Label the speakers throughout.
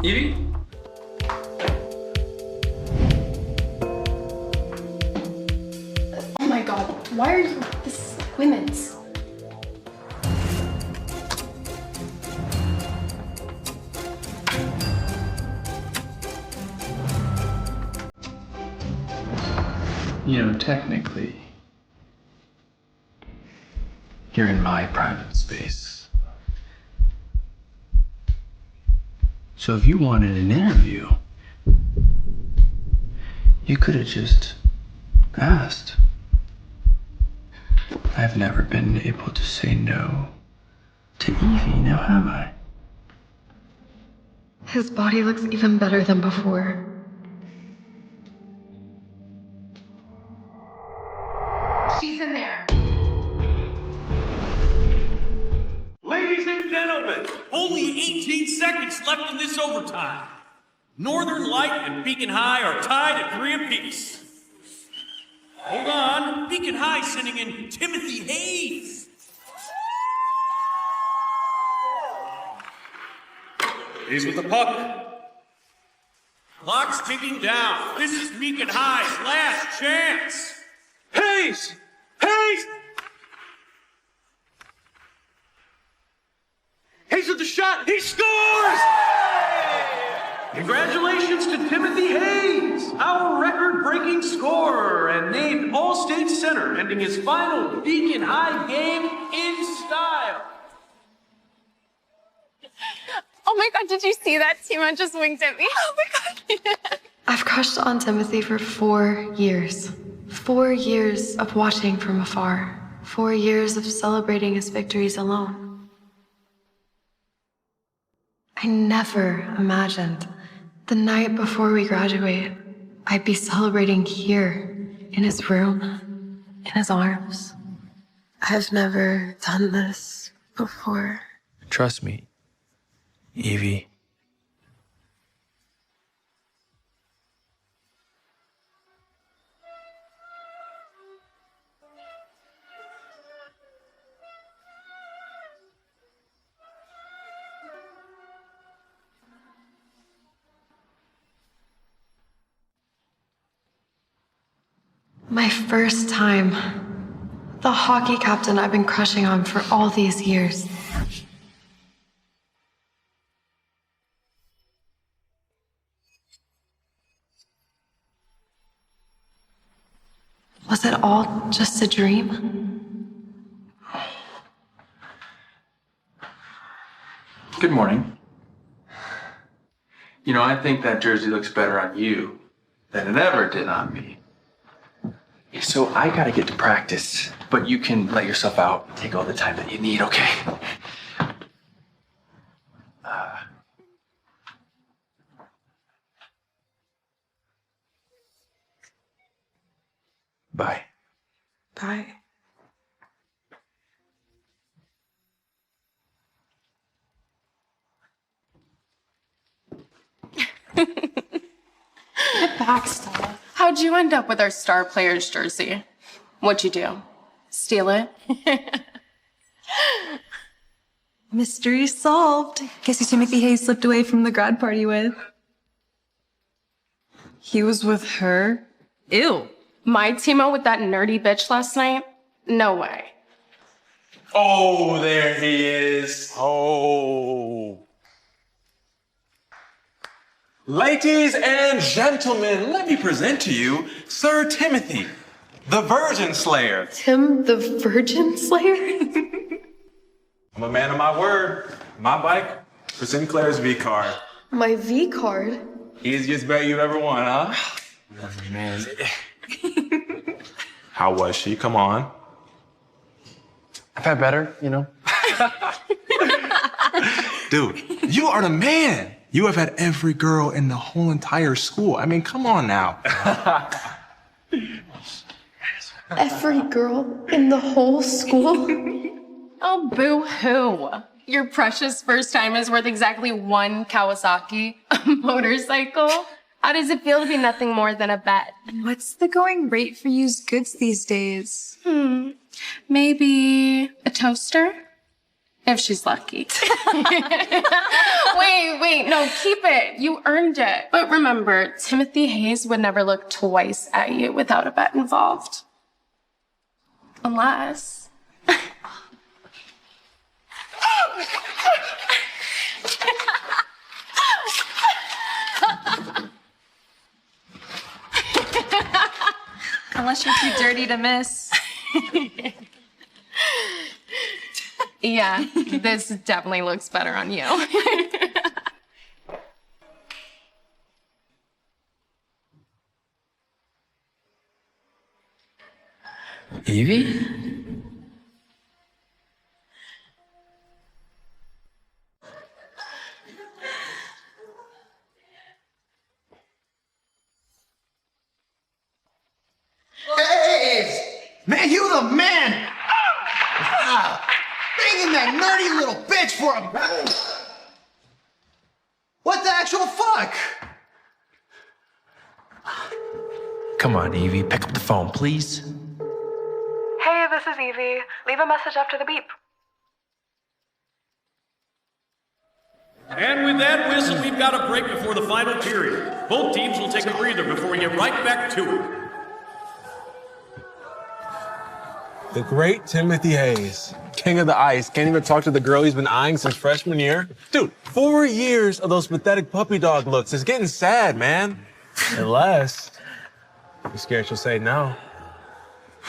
Speaker 1: Evie?
Speaker 2: Oh my god, why are you... This is women's.
Speaker 1: You know, technically, you're in my private space. So if you wanted an interview, you could have just asked. I've never been able to say no to Evie, now have I?
Speaker 2: His body looks even better than before. She's in there.
Speaker 3: Ladies and gentlemen, only 18 seconds left in this overtime. Northern Light and Beacon High are tied at 3 apiece. Hold on, Beacon High sending in Timothy Hayes. He's with the puck. Clock's ticking down. This is Beacon High's last chance. Hayes! Hayes! Hayes with the shot. He scores! Congratulations to Timothy Hayes, our record-breaking scorer and named All-State center, ending his final Beacon High game in style.
Speaker 4: Oh my god, did you see that? Tima just winked at me. Oh my god.
Speaker 2: I've crushed on Timothy for 4 years. 4 years of watching from afar. 4 years of celebrating his victories alone. I never imagined the night before we graduate, I'd be celebrating here, in his room, in his arms. I've never done this before.
Speaker 1: Trust me, Evie.
Speaker 2: My first time. The hockey captain I've been crushing on for all these years. Was it all just a dream?
Speaker 1: Good morning. You know, I think that jersey looks better on you than it ever did on me. So I gotta get to practice, but you can let yourself out, take all the time that you need, okay? Bye.
Speaker 2: Bye.
Speaker 4: Get back, Stella. How'd you end up with our star player's jersey? What'd you do? Steal it?
Speaker 5: Mystery solved. Guess who Timothy Hayes slipped away from the grad party with? He was with her? Ew.
Speaker 4: My Timo with that nerdy bitch last night? No way.
Speaker 6: Oh, there he is. Oh. Ladies and gentlemen, let me present to you Sir Timothy, the Virgin Slayer.
Speaker 2: Tim the Virgin Slayer?
Speaker 6: I'm a man of my word. My bike for Sinclair's V card.
Speaker 2: My V card?
Speaker 6: Easiest bet you've ever won, huh?
Speaker 1: Man.
Speaker 6: How was she? Come on.
Speaker 1: I've had better, you know?
Speaker 6: Dude, you are the man. You have had every girl in the whole entire school. I mean, come on now.
Speaker 2: Every girl in the whole school?
Speaker 4: Oh, boo-hoo. Your precious first time is worth exactly 1 Kawasaki, a motorcycle. How does it feel to be nothing more than a bet?
Speaker 5: What's the going rate for used goods these days?
Speaker 4: Maybe a toaster? If she's lucky. Wait, no, keep it. You earned it. But remember, Timothy Hayes would never look twice at you without a bet involved. Unless...
Speaker 5: Unless you're too dirty to miss.
Speaker 4: Yeah, this definitely looks better on you.
Speaker 7: Evie?
Speaker 8: Hey! Man, you the man! Ah, banging that nerdy little bitch for a... What the actual fuck?
Speaker 7: Come on, Evie, pick up the phone, please.
Speaker 2: Hey, this is Evie. Leave a message after the beep.
Speaker 3: And with that whistle, we've got a break before the final period. Both teams will take a breather before we get right back to it.
Speaker 6: The great Timothy Hayes, king of the ice, can't even talk to the girl he's been eyeing since freshman year. Dude, 4 years of those pathetic puppy dog looks. It's getting sad, man. Unless you're scared she'll say no.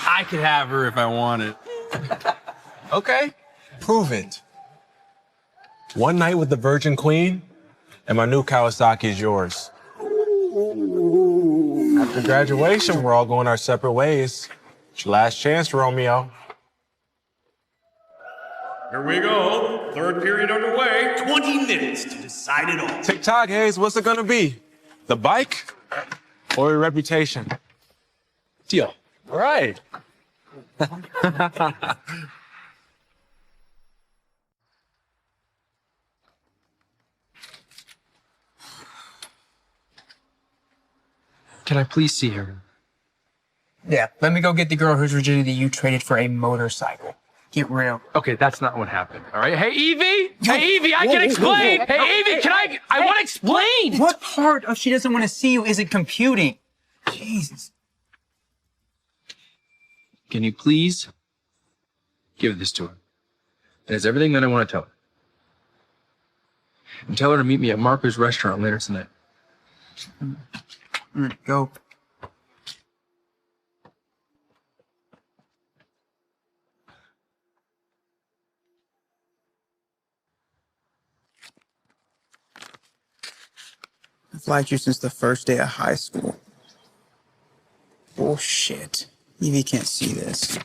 Speaker 9: I could have her if I wanted.
Speaker 6: Okay, prove it. One night with the Virgin Queen, and my new Kawasaki is yours. After graduation, we're all going our separate ways. It's your last chance, Romeo.
Speaker 3: Here we go. Third period underway. 20 minutes to decide it all.
Speaker 6: TikTok, Hayes, what's it gonna be? The bike or your reputation?
Speaker 7: Deal.
Speaker 6: All right.
Speaker 7: Can I please see her?
Speaker 10: Yeah, let me go get the girl whose virginity you traded for a motorcycle. Get real.
Speaker 7: Okay, that's not what happened. All right. Hey, Evie. Hey, Evie. I can explain. Hey, Evie. Can I? I want to explain.
Speaker 10: What part of she doesn't want to see you isn't computing? Jesus.
Speaker 7: Can you please give this to her? It has everything that I want to tell her. And tell her to meet me at Marco's restaurant later tonight.
Speaker 10: Go. I've liked you since the first day of high school. Bullshit. Evie can't see this.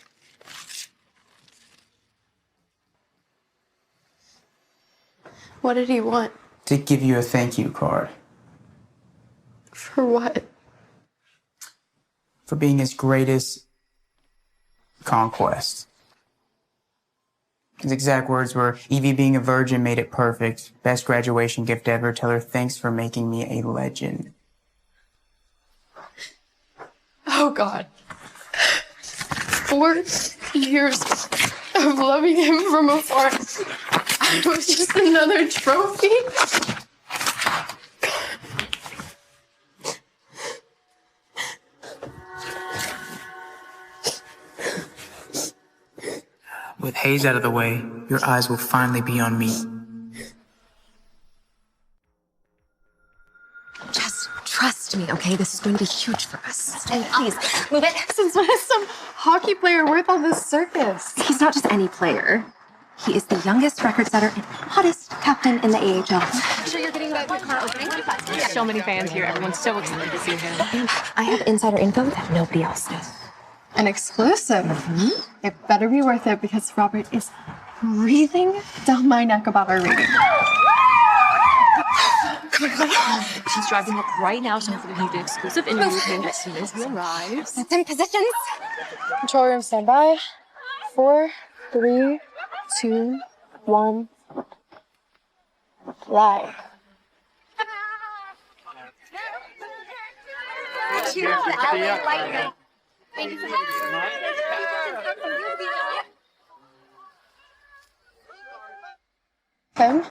Speaker 4: What did he want?
Speaker 10: To give you a thank you card.
Speaker 4: For what?
Speaker 10: For being his greatest conquest. His exact words were, Evie being a virgin made it perfect. Best graduation gift ever. Tell her thanks for making me a legend.
Speaker 4: Oh, God. 4 years of loving him from afar. I was just another trophy.
Speaker 10: With Hayes out of the way, your eyes will finally be on me.
Speaker 2: Just trust me, okay? This is going to be huge for us. And please, move it.
Speaker 4: Since when is some hockey player worth all this circus?
Speaker 2: He's not just any player. He is the youngest record setter and hottest captain in the AHL. Sure you're getting that car opening?
Speaker 4: So many fans here. Everyone's so excited to see him.
Speaker 2: And I have insider info that nobody else knows.
Speaker 4: An exclusive. It better be worth it because Robert is breathing down my neck about our rating.
Speaker 11: She's driving up right now, so hopefully we can get exclusive interview with him as soon as he arrives.
Speaker 2: That's in positions.
Speaker 4: Control room standby. 4, 3, 2, 1. Live. Him?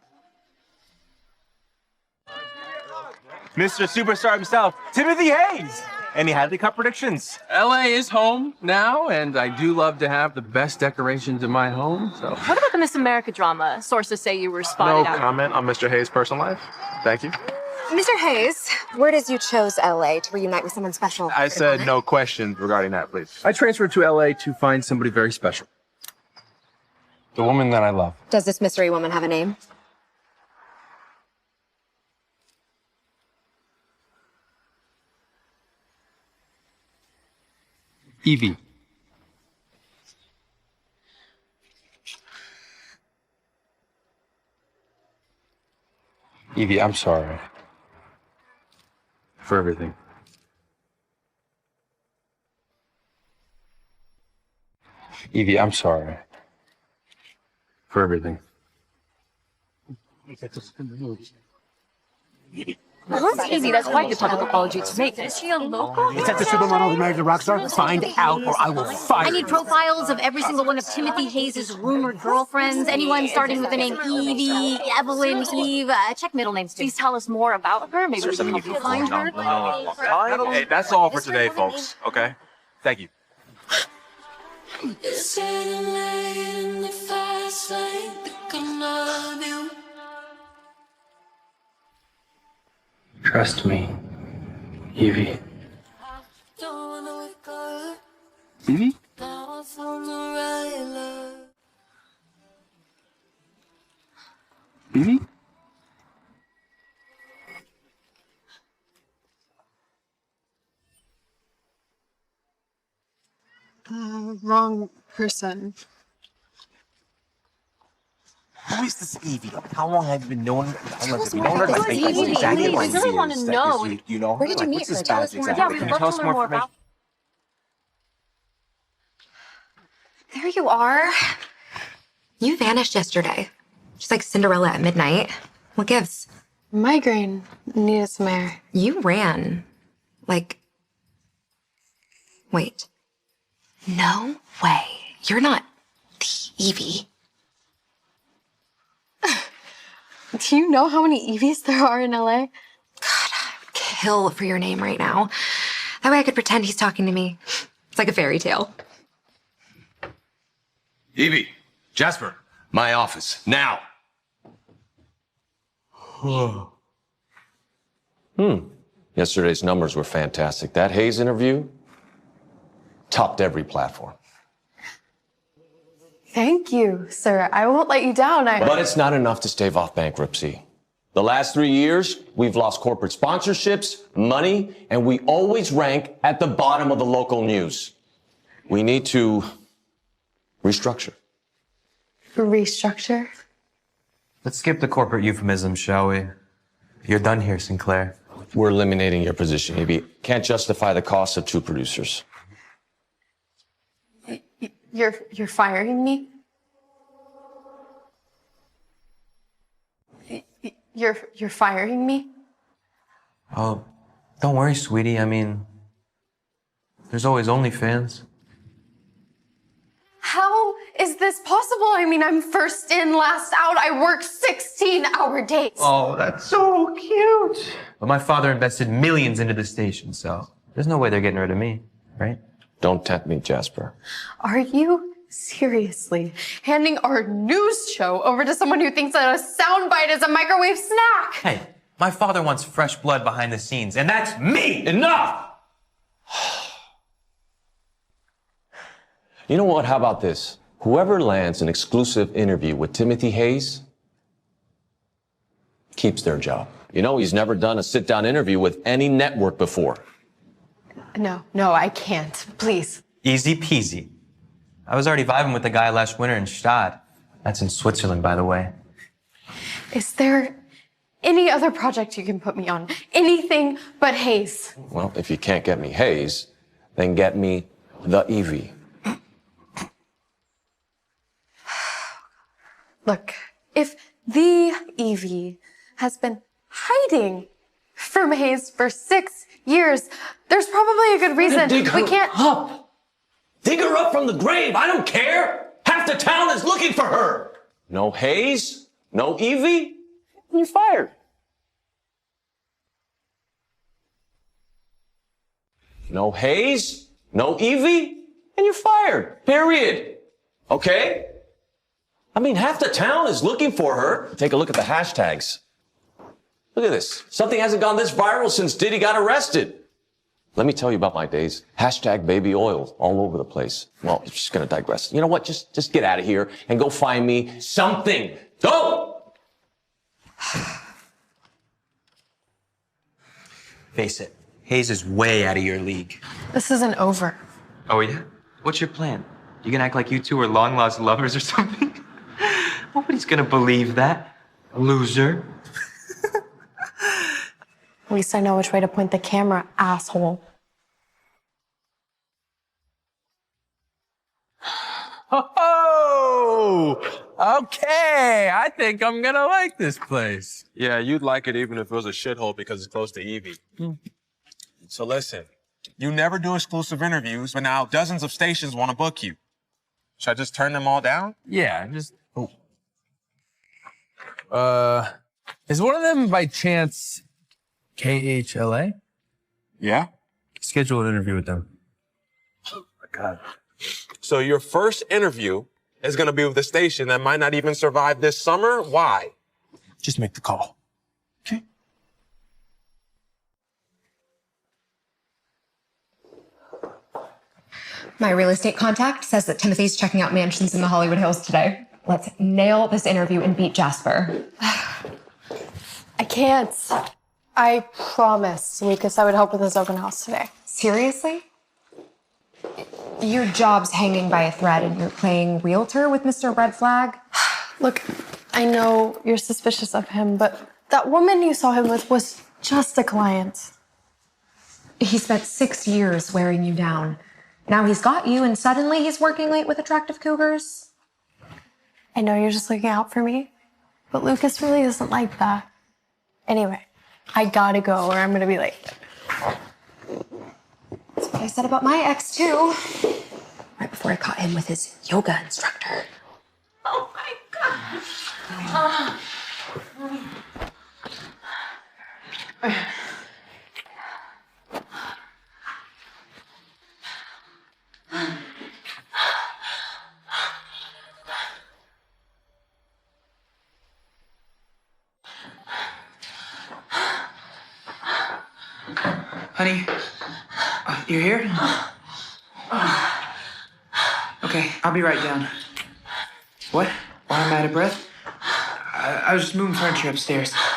Speaker 6: Mr. Superstar himself, Timothy Hayes. Any Hadley Cup predictions?
Speaker 7: LA is home now, and I do love to have the best decorations in my home, so.
Speaker 11: What about the Miss America drama? Sources say you were spotted
Speaker 6: No
Speaker 11: out.
Speaker 6: comment on Mr. Hayes' personal life. Thank you.
Speaker 12: Mr. Hayes, word is you chose LA to reunite with someone special.
Speaker 6: I said no questions regarding that, please.
Speaker 7: I transferred to LA to find somebody very special.
Speaker 6: The woman that I love.
Speaker 12: Does this mystery woman have a name?
Speaker 7: Evie. Evie, I'm sorry. For everything. Evie, I'm sorry. For everything.
Speaker 11: Well, that's easy. That's quite the public apology to make. Is she a local?
Speaker 8: Is that the supermodel who married the rock star? Find out or I will fire
Speaker 13: I need profiles of every single one of Timothy Hayes' rumored girlfriends. Anyone starting with the name Evie, Evelyn, Eve. Check middle names too.
Speaker 11: Please tell us more about her. Maybe we can help you find her.
Speaker 6: Hey, that's all for today, folks. Okay? Thank you.
Speaker 14: It's getting late in the fast lane. Think I love you.
Speaker 1: Trust me, Evie.
Speaker 14: Don't wanna wake up.
Speaker 1: Evie?
Speaker 14: Now I found the right love.
Speaker 1: Evie?
Speaker 4: Wrong person.
Speaker 8: Who is this Evie? How long have you been knowing her?
Speaker 13: Tell us more about this Evie. We really want to know.
Speaker 8: You know her?
Speaker 13: Where did you meet her? Tell us more.
Speaker 11: Yeah, we'd love to learn more about.
Speaker 12: There you are. You vanished yesterday. Just like Cinderella at midnight. What gives?
Speaker 2: Migraine. Needed some air.
Speaker 12: You ran. Like... Wait. No way. You're not the Evie.
Speaker 2: Do you know how many Evies there are in LA?
Speaker 12: God, I would kill for your name right now. That way I could pretend he's talking to me. It's like a fairy tale.
Speaker 3: Evie, Jasper, my office, now.
Speaker 15: Yesterday's numbers were fantastic. That Hayes interview topped every platform.
Speaker 2: Thank you, sir. I won't let you down.
Speaker 15: But it's not enough to stave off bankruptcy. The last 3 years, we've lost corporate sponsorships, money, and we always rank at the bottom of the local news. We need to restructure.
Speaker 2: Restructure?
Speaker 9: Let's skip the corporate euphemisms, shall we? You're done here, Sinclair.
Speaker 15: We're eliminating your position, Evie. Can't justify the cost of 2 producers.
Speaker 2: You're firing me? You're firing me?
Speaker 9: Oh, don't worry, sweetie. I mean, there's always OnlyFans.
Speaker 4: How is this possible? I mean, I'm first in, last out. I work 16-hour days.
Speaker 9: Oh, that's so cute. But my father invested millions into the station, so there's no way they're getting rid of me, right?
Speaker 15: Don't tempt me, Jasper.
Speaker 4: Are you seriously handing our news show over to someone who thinks that a soundbite is a microwave snack?
Speaker 9: Hey, my father wants fresh blood behind the scenes, and that's me!
Speaker 15: Enough! You know what? How about this? Whoever lands an exclusive interview with Timothy Hayes keeps their job. You know, he's never done a sit-down interview with any network before.
Speaker 4: No, I can't. Please.
Speaker 9: Easy peasy. I was already vibing with the guy last winter in Stade. That's in Switzerland, by the way.
Speaker 4: Is there any other project you can put me on? Anything but Hayes.
Speaker 15: Well, if you can't get me Hayes, then get me the Evie.
Speaker 4: Look, if the Evie has been hiding from Hayes for 6 years, there's probably a good reason. We can't.
Speaker 15: Up. Dig her up from the grave. I don't care. Half the town is looking for her. No Hayes, no Evie, and you're fired. No Hayes, no Evie, and you're fired. Period. Okay? I mean, half the town is looking for her. Take a look at the hashtags. Look at this. Something hasn't gone this viral since Diddy got arrested. Let me tell you about my days. Hashtag baby oil all over the place. Well, I'm just gonna digress. You know what? Just get out of here and go find me something. Go!
Speaker 9: Face it, Hayes is way out of your league.
Speaker 4: This isn't over.
Speaker 9: Oh, yeah? What's your plan? You gonna act like you two are long-lost lovers or something? Nobody's gonna believe that. Loser.
Speaker 4: At least I know which way to point the camera, asshole.
Speaker 6: Oh, okay. I think I'm gonna like this place. Yeah, you'd like it even if it was a shithole because it's close to Evie. So listen, you never do exclusive interviews, but now dozens of stations want to book you. Should I just turn them all down?
Speaker 7: Yeah, just. Oh. Is one of them by chance KHLA?
Speaker 6: Yeah.
Speaker 7: Schedule an interview with them.
Speaker 6: Oh my God. So your first interview is going to be with a station that might not even survive this summer? Why? Just make the call. Okay.
Speaker 12: My real estate contact says that Timothy's checking out mansions in the Hollywood Hills today. Let's nail this interview and beat Jasper.
Speaker 4: I can't. I promised Lucas I would help with his open house today.
Speaker 12: Seriously? Your job's hanging by a thread and you're playing realtor with Mr. Red Flag?
Speaker 4: Look, I know you're suspicious of him, but that woman you saw him with was just a client.
Speaker 12: He spent 6 years wearing you down. Now he's got you and suddenly he's working late with attractive cougars?
Speaker 4: I know you're just looking out for me, but Lucas really isn't like that. Anyway, I gotta go or I'm gonna be late.
Speaker 12: That's what I said about my ex too. Right before I caught him with his yoga instructor.
Speaker 4: Oh my God.
Speaker 10: Honey, you're here? Okay, I'll be right down. What? Why am I out of breath? I was just moving furniture upstairs. Hi.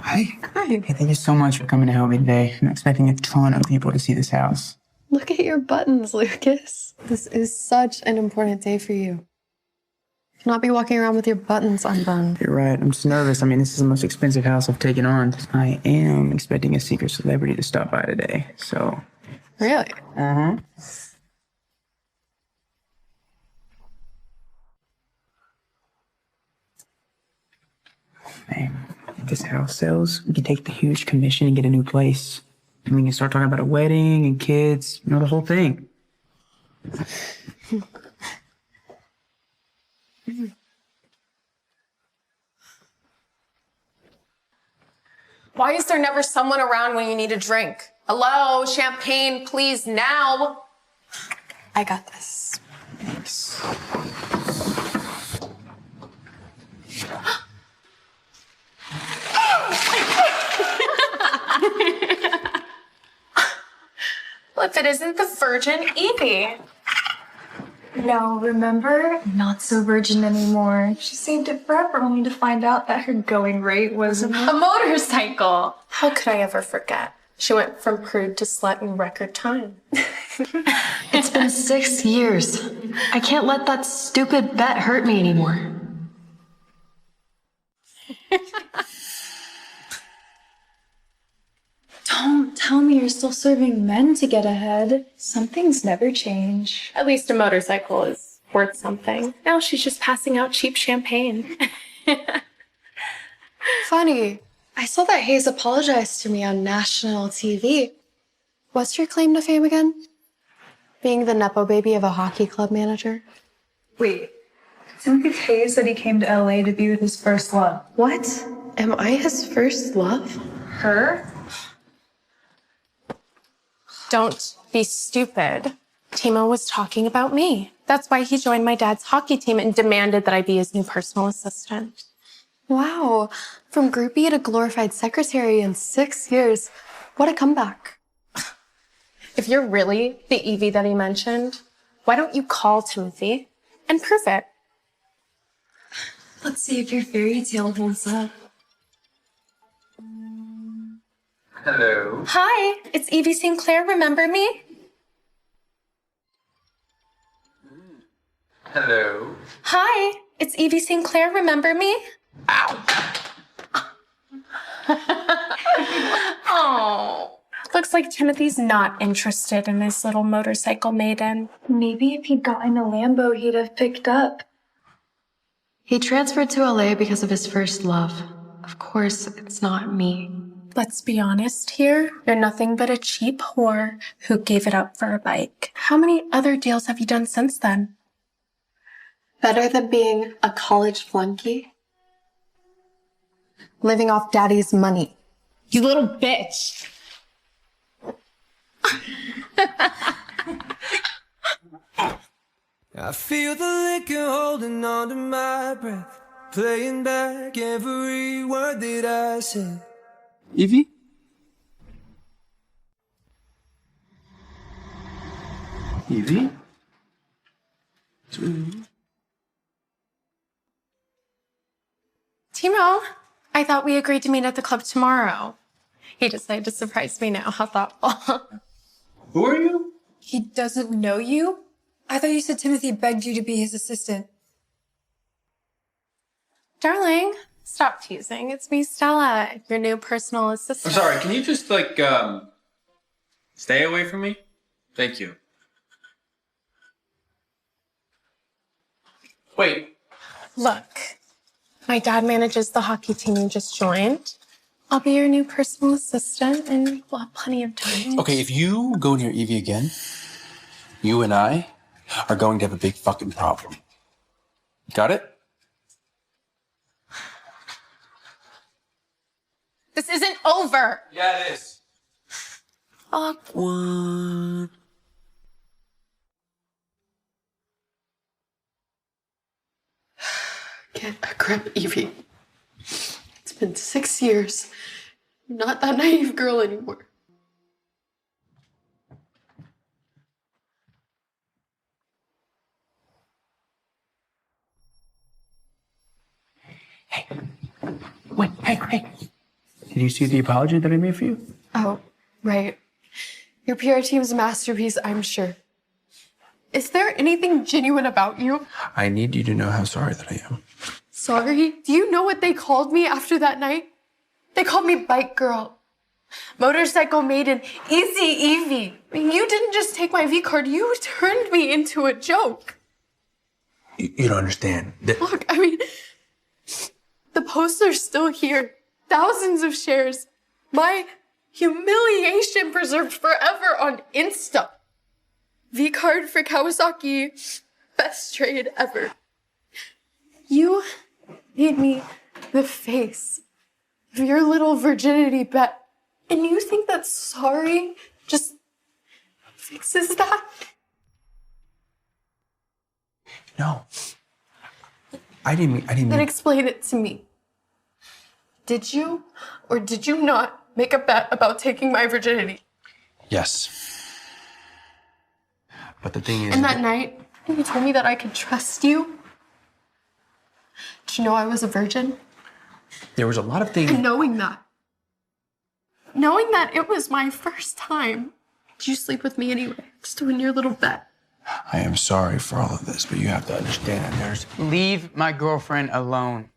Speaker 10: Hi. Hey, thank you so much for coming to help me today. I'm expecting a ton of people to see this house.
Speaker 4: Look at your buttons, Lucas. This is such an important day for you. You cannot be walking around with your buttons undone.
Speaker 10: You're right. I'm just nervous. I mean, this is the most expensive house I've taken on. I am expecting a secret celebrity to stop by today, so...
Speaker 4: Really?
Speaker 10: Uh-huh. Hey, if this house sells, we can take the huge commission and get a new place. And we can start talking about a wedding and kids, the whole thing.
Speaker 4: Why is there never someone around when you need a drink? Hello, champagne, please, now. I got this.
Speaker 10: Thanks.
Speaker 4: Well, if it isn't the Virgin Evie.
Speaker 5: No, remember? Not so virgin anymore. She saved it forever only to find out that her going rate was
Speaker 4: a motorcycle. How could I ever forget? She went from prude to slut in record time.
Speaker 2: It's been 6 years. I can't let that stupid bet hurt me anymore.
Speaker 5: Don't tell me you're still serving men to get ahead. Some things never change.
Speaker 4: At least a motorcycle is worth something. Now she's just passing out cheap champagne.
Speaker 2: Funny. I saw that Hayes apologized to me on national TV. What's your claim to fame again? Being the nepo baby of a hockey club manager?
Speaker 5: Wait, Timothy Hayes said he came to LA to be with his first love.
Speaker 2: What? Am I his first love?
Speaker 5: Her?
Speaker 4: Don't be stupid. Timo was talking about me. That's why he joined my dad's hockey team and demanded that I be his new personal assistant.
Speaker 2: Wow. From groupie to glorified secretary in 6 years. What a comeback.
Speaker 4: If you're really the Evie that he mentioned, why don't you call Timothy and prove it?
Speaker 2: Let's see if your fairy tale holds up.
Speaker 1: Hello.
Speaker 4: Hi, it's Evie St. Clair. Remember me?
Speaker 1: Hello.
Speaker 4: Hi, it's Evie St. Clair. Remember me? Oh, looks like Timothy's not interested in his little motorcycle maiden.
Speaker 5: Maybe if he'd gotten a Lambo, he'd have picked up.
Speaker 2: He transferred to LA because of his first love. Of course, it's not me.
Speaker 4: Let's be honest here. You're nothing but a cheap whore who gave it up for a bike. How many other deals have you done since then?
Speaker 2: Better than being a college flunky? Living off daddy's money.
Speaker 4: You little bitch.
Speaker 16: I feel the liquor holding on to my breath, playing back every word that I said.
Speaker 1: Evie? Evie?
Speaker 4: Timo, I thought we agreed to meet at the club tomorrow. He decided to surprise me now. How thoughtful.
Speaker 1: Who are you?
Speaker 13: He doesn't know you? I thought you said Timothy begged you to be his assistant.
Speaker 4: Darling, stop teasing. It's me, Stella, your new personal assistant.
Speaker 1: I'm sorry, can you just, stay away from me? Thank you. Wait.
Speaker 4: Look, my dad manages the hockey team you just joined. I'll be your new personal assistant and we'll have plenty of time.
Speaker 17: Okay, if you go near Evie again, you and I are going to have a big fucking problem. Got it?
Speaker 4: This isn't over.
Speaker 1: Yeah, it is.
Speaker 17: Awkward.
Speaker 2: Get a grip, Evie. It's been 6 years. I'm not that naive girl anymore.
Speaker 17: Wait, hey. Did you see the apology that I made for you?
Speaker 2: Oh, right. Your PR team's a masterpiece, I'm sure.
Speaker 4: Is there anything genuine about you?
Speaker 17: I need you to know how sorry that I am.
Speaker 2: Sorry? Do you know what they called me after that night? They called me Bike Girl, Motorcycle Maiden, Easy Evie. I mean, you didn't just take my V card, you turned me into a joke.
Speaker 17: You don't understand.
Speaker 2: Look, I mean, the poster's still here. Thousands of shares. My humiliation preserved forever on Insta. V card for Kawasaki. Best trade ever. You made me the face of your little virginity bet. And you think that sorry just fixes that?
Speaker 17: No. I didn't
Speaker 2: Then
Speaker 17: mean...
Speaker 2: explain it to me. Did you or did you not make a bet about taking my virginity?
Speaker 17: Yes. But the thing is...
Speaker 2: And that night, you told me that I could trust you. Did you know I was a virgin?
Speaker 17: There was a lot of things...
Speaker 2: And knowing that it was my first time, did you sleep with me anyway? Just to win your little bet.
Speaker 17: I am sorry for all of this, but you have to understand there's...
Speaker 10: Leave my girlfriend alone.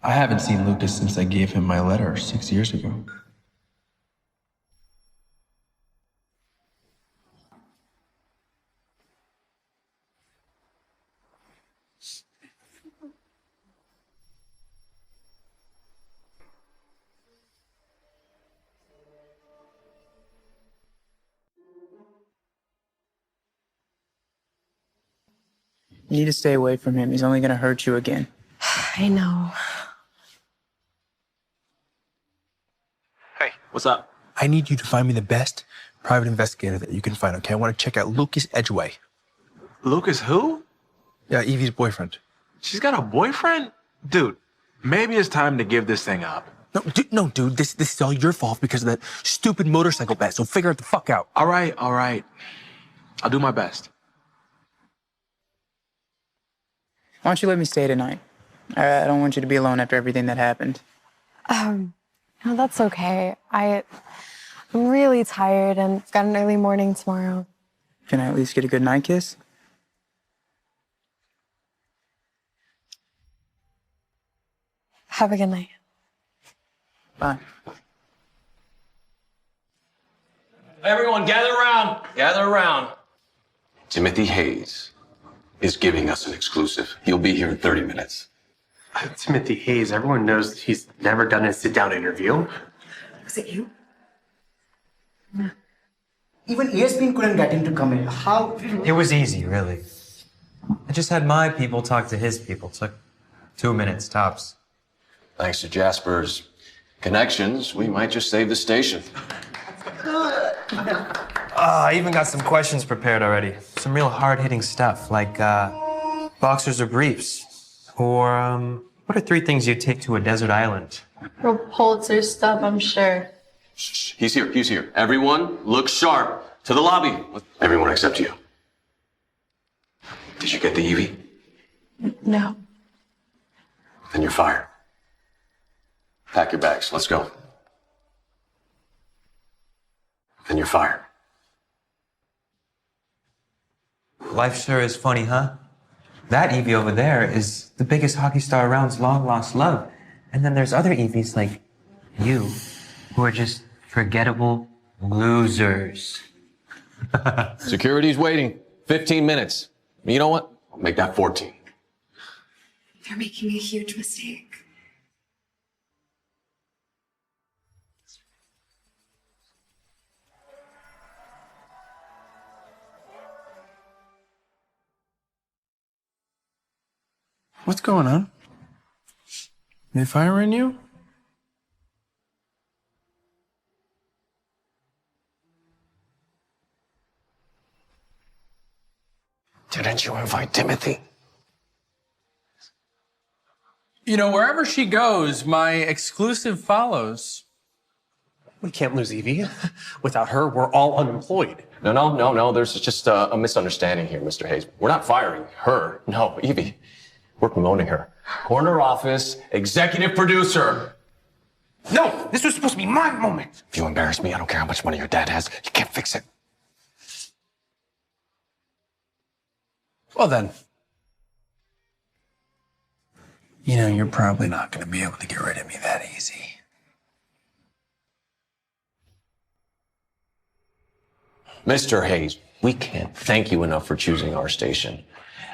Speaker 17: I haven't seen Lucas since I gave him my letter 6 years ago.
Speaker 10: You need to stay away from him. He's only gonna hurt you again.
Speaker 2: I know.
Speaker 17: Hey, what's up? I need you to find me the best private investigator that you can find, okay? I want to check out Lucas Edgeway.
Speaker 6: Lucas who?
Speaker 17: Yeah, Evie's boyfriend.
Speaker 6: She's got a boyfriend? Dude, maybe it's time to give this thing up.
Speaker 17: No, dude, this is all your fault because of that stupid motorcycle bet, so figure it the fuck out.
Speaker 6: All right. I'll do my best.
Speaker 10: Why don't you let me stay tonight? I don't want you to be alone after everything that happened.
Speaker 2: No, that's okay. I'm really tired and got an early morning tomorrow.
Speaker 10: Can I at least get a good night kiss?
Speaker 2: Have a good night.
Speaker 10: Bye.
Speaker 15: Everyone, gather around. Gather around. Timothy Hayes is giving us an exclusive. He'll be here in 30 minutes.
Speaker 18: Timothy Hayes, everyone knows he's never done a sit-down interview.
Speaker 8: Was it you? No. Even ESPN couldn't get him to come in. How?
Speaker 9: It was easy, really. I just had my people talk to his people. It took 2 minutes tops.
Speaker 15: Thanks to Jasper's connections, we might just save the station.
Speaker 9: I even got some questions prepared already. Some real hard-hitting stuff, like boxers or briefs. Or, what are 3 things you'd take to a desert island?
Speaker 4: Real Pulitzer stuff, I'm sure.
Speaker 15: Shh, he's here. Everyone, look sharp. To the lobby. Everyone except you. Did you get the Evie?
Speaker 2: No.
Speaker 15: Then you're fired. Pack your bags, let's go. Then you're fired.
Speaker 9: Life sure is funny, huh? That Evie over there is the biggest hockey star around's long-lost love. And then there's other Evies like you, who are just forgettable losers.
Speaker 15: Security's waiting. 15 minutes. You know what? I'll make that 14.
Speaker 2: They're making a huge mistake.
Speaker 17: What's going on? They firing you?
Speaker 15: Didn't you invite Timothy?
Speaker 17: You know, wherever she goes, my exclusive follows.
Speaker 18: We can't lose Evie. Without her, we're all unemployed.
Speaker 15: No. There's just a misunderstanding here, Mr. Hayes. We're not firing her. No, Evie. We're promoting her. Corner office, executive producer.
Speaker 18: No, this was supposed to be my moment.
Speaker 15: If you embarrass me, I don't care how much money your dad has. You can't fix it.
Speaker 17: Well then. You know, you're probably not going to be able to get rid of me that easy.
Speaker 15: Mr. Hayes, we can't thank you enough for choosing our station.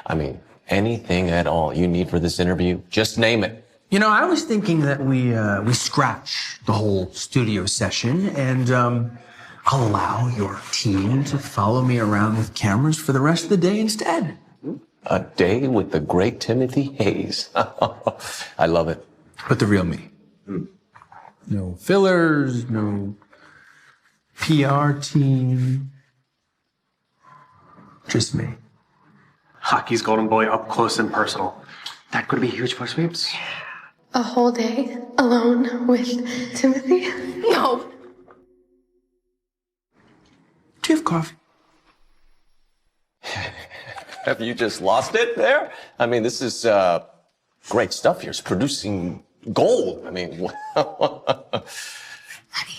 Speaker 15: I mean, anything at all you need for this interview, just name it.
Speaker 19: You know, I was thinking that we scratch the whole studio session and I'll allow your team to follow me around with cameras for the rest of the day instead.
Speaker 15: A day with the great Timothy Hayes. I love it.
Speaker 17: But the real me. No fillers, no PR team. Just me.
Speaker 18: Hockey's golden boy up close and personal. That could be huge for sweeps.
Speaker 2: A whole day alone with Timothy? No.
Speaker 17: Do you have coffee?
Speaker 15: Have you just lost it there? I mean, this is great stuff here. It's producing gold. I mean,
Speaker 12: Honey,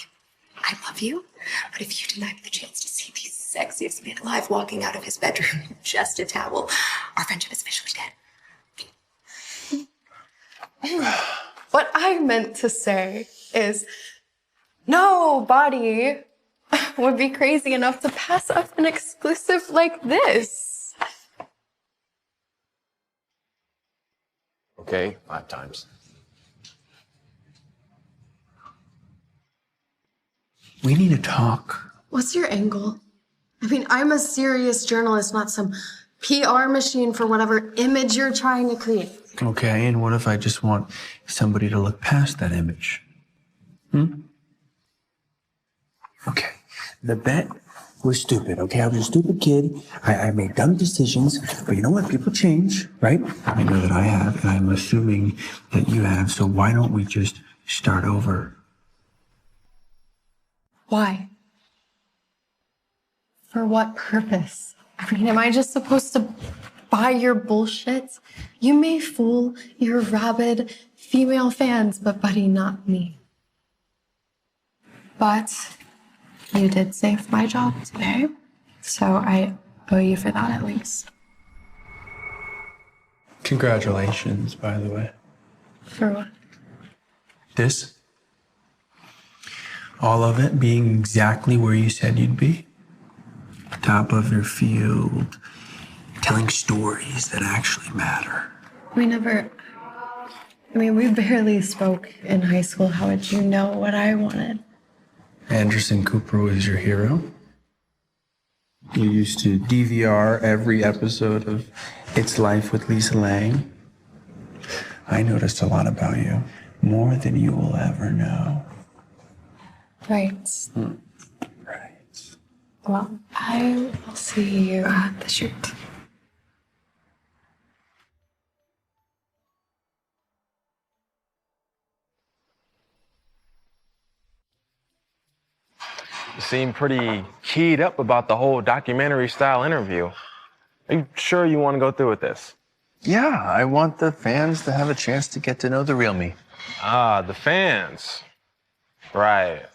Speaker 12: I love you, but if you deny me the chance to see the sexiest man alive walking out of his bedroom with just a towel, our friendship is officially dead.
Speaker 4: What I meant to say is nobody would be crazy enough to pass up an exclusive like this.
Speaker 15: okay, 5 times.
Speaker 17: We need to talk.
Speaker 2: What's your angle? I mean, I'm a serious journalist, not some PR machine for whatever image you're trying to create.
Speaker 19: Okay, and what if I just want somebody to look past that image? Okay, the bet was stupid, okay? I was a stupid kid. I made dumb decisions, but you know what? People change, right? I know that I have, and I'm assuming that you have, so why don't we just start over?
Speaker 2: Why? For what purpose? I mean, am I just supposed to buy your bullshit? You may fool your rabid female fans, but buddy, not me. But you did save my job today, so I owe you for that at least.
Speaker 19: Congratulations, by the way.
Speaker 2: For what?
Speaker 19: This? All of it being exactly where you said you'd be. Top of your field, telling stories that actually matter.
Speaker 2: We barely spoke in high school. How would you know what I wanted?
Speaker 19: Anderson Cooper was your hero. You used to DVR every episode of It's Life with Lisa Lang. I noticed a lot about you, more than you will ever know.
Speaker 2: Right. Well, I will see you at the shoot.
Speaker 6: You seem pretty keyed up about the whole documentary-style interview. Are you sure you want to go through with this?
Speaker 17: Yeah, I want the fans to have a chance to get to know the real me.
Speaker 6: Ah, the fans. Right.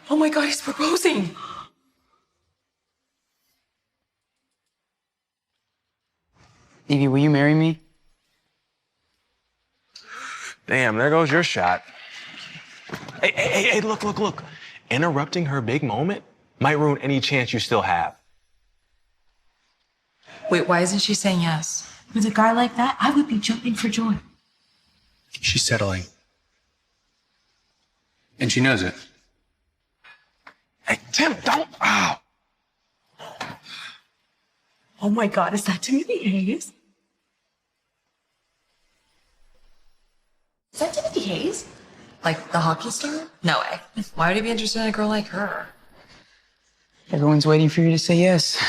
Speaker 11: Oh my God, he's proposing.
Speaker 10: Evie, will you marry me?
Speaker 6: Damn, there goes your shot. Hey, look. Interrupting her big moment might ruin any chance you still have.
Speaker 11: Wait, why isn't she saying yes? With a guy like that, I would be jumping for joy.
Speaker 17: She's settling. And she knows it.
Speaker 6: Hey, Tim, don't. Oh.
Speaker 11: Oh my God, is that Timothy Hayes? Is that Timothy Hayes? Like the hockey star? No way. Why would he be interested in a girl like her?
Speaker 10: Everyone's waiting for you to say yes.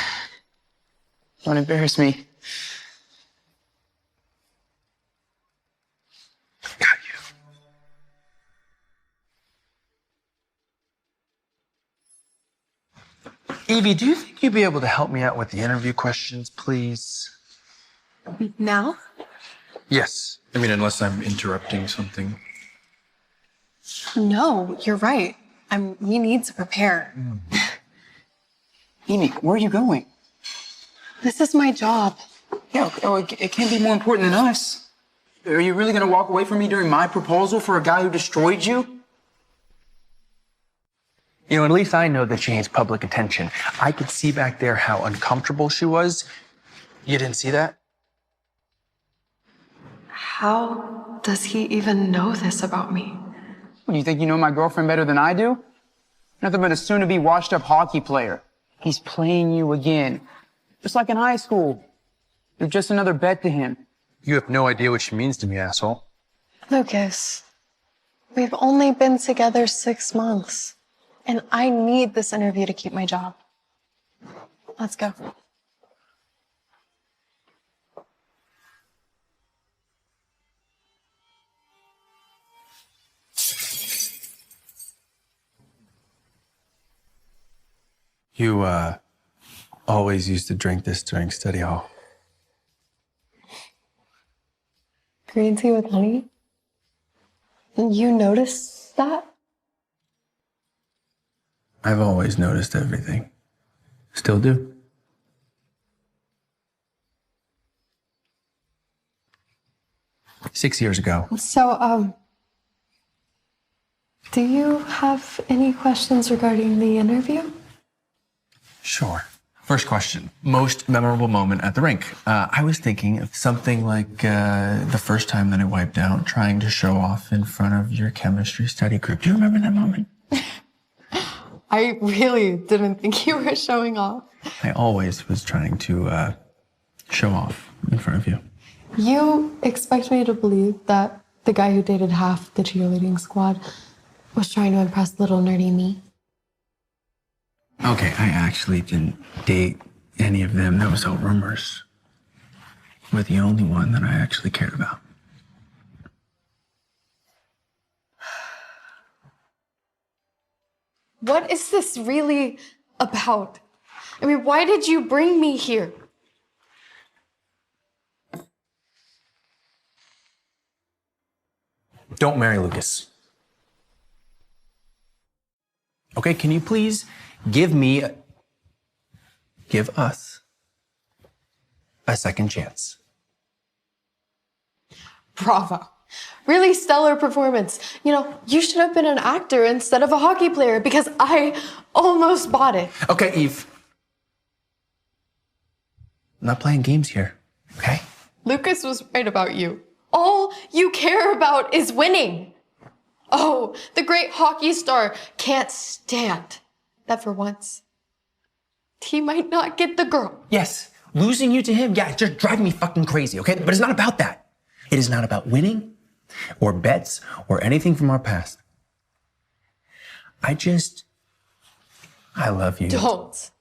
Speaker 10: Don't embarrass me.
Speaker 19: Evie, do you think you'd be able to help me out with the interview questions, please?
Speaker 2: Now?
Speaker 17: Yes. I mean, unless I'm interrupting something.
Speaker 2: No, you're right. We need to prepare.
Speaker 10: Evie, where are you going?
Speaker 2: This is my job.
Speaker 10: Yeah, it can't be more important than us. Are you really gonna walk away from me during my proposal for a guy who destroyed you?
Speaker 19: You know, at least I know that she needs public attention. I could see back there how uncomfortable she was. You didn't see that?
Speaker 2: How does he even know this about me?
Speaker 10: What, do you think you know my girlfriend better than I do? Nothing but a soon-to-be washed-up hockey player. He's playing you again. Just like in high school. You're just another bet to him.
Speaker 17: You have no idea what she means to me, asshole.
Speaker 2: Lucas, we've only been together 6 months. And I need this interview to keep my job. Let's go.
Speaker 19: You, always used to drink this during study hall.
Speaker 2: Green tea with honey? You noticed that?
Speaker 19: I've always noticed everything. Still do. Six years ago.
Speaker 2: So, do you have any questions regarding the interview?
Speaker 19: Sure.
Speaker 17: First question. Most memorable moment at the rink. I was thinking of something like the first time that I wiped out trying to show off in front of your chemistry study group. Do you remember that moment?
Speaker 2: I really didn't think you were showing off.
Speaker 17: I always was trying to show off in front of you.
Speaker 2: You expect me to believe that the guy who dated half the cheerleading squad was trying to impress little nerdy me?
Speaker 17: Okay, I actually didn't date any of them. That was all rumors. You're the only one that I actually cared about.
Speaker 2: What is this really about? I mean, why did you bring me here?
Speaker 17: Don't marry Lucas. Okay, can you please give us a second chance?
Speaker 2: Bravo. Really stellar performance. You know, you should have been an actor instead of a hockey player because I almost bought it.
Speaker 17: Okay, Eve. I'm not playing games here, okay?
Speaker 2: Lucas was right about you. All you care about is winning. Oh, the great hockey star can't stand that for once he might not get the girl.
Speaker 17: Yes, losing you to him, yeah, it's just driving me fucking crazy, okay? But it's not about that. It is not about winning or bets or anything from our past. I love you.
Speaker 2: Don't.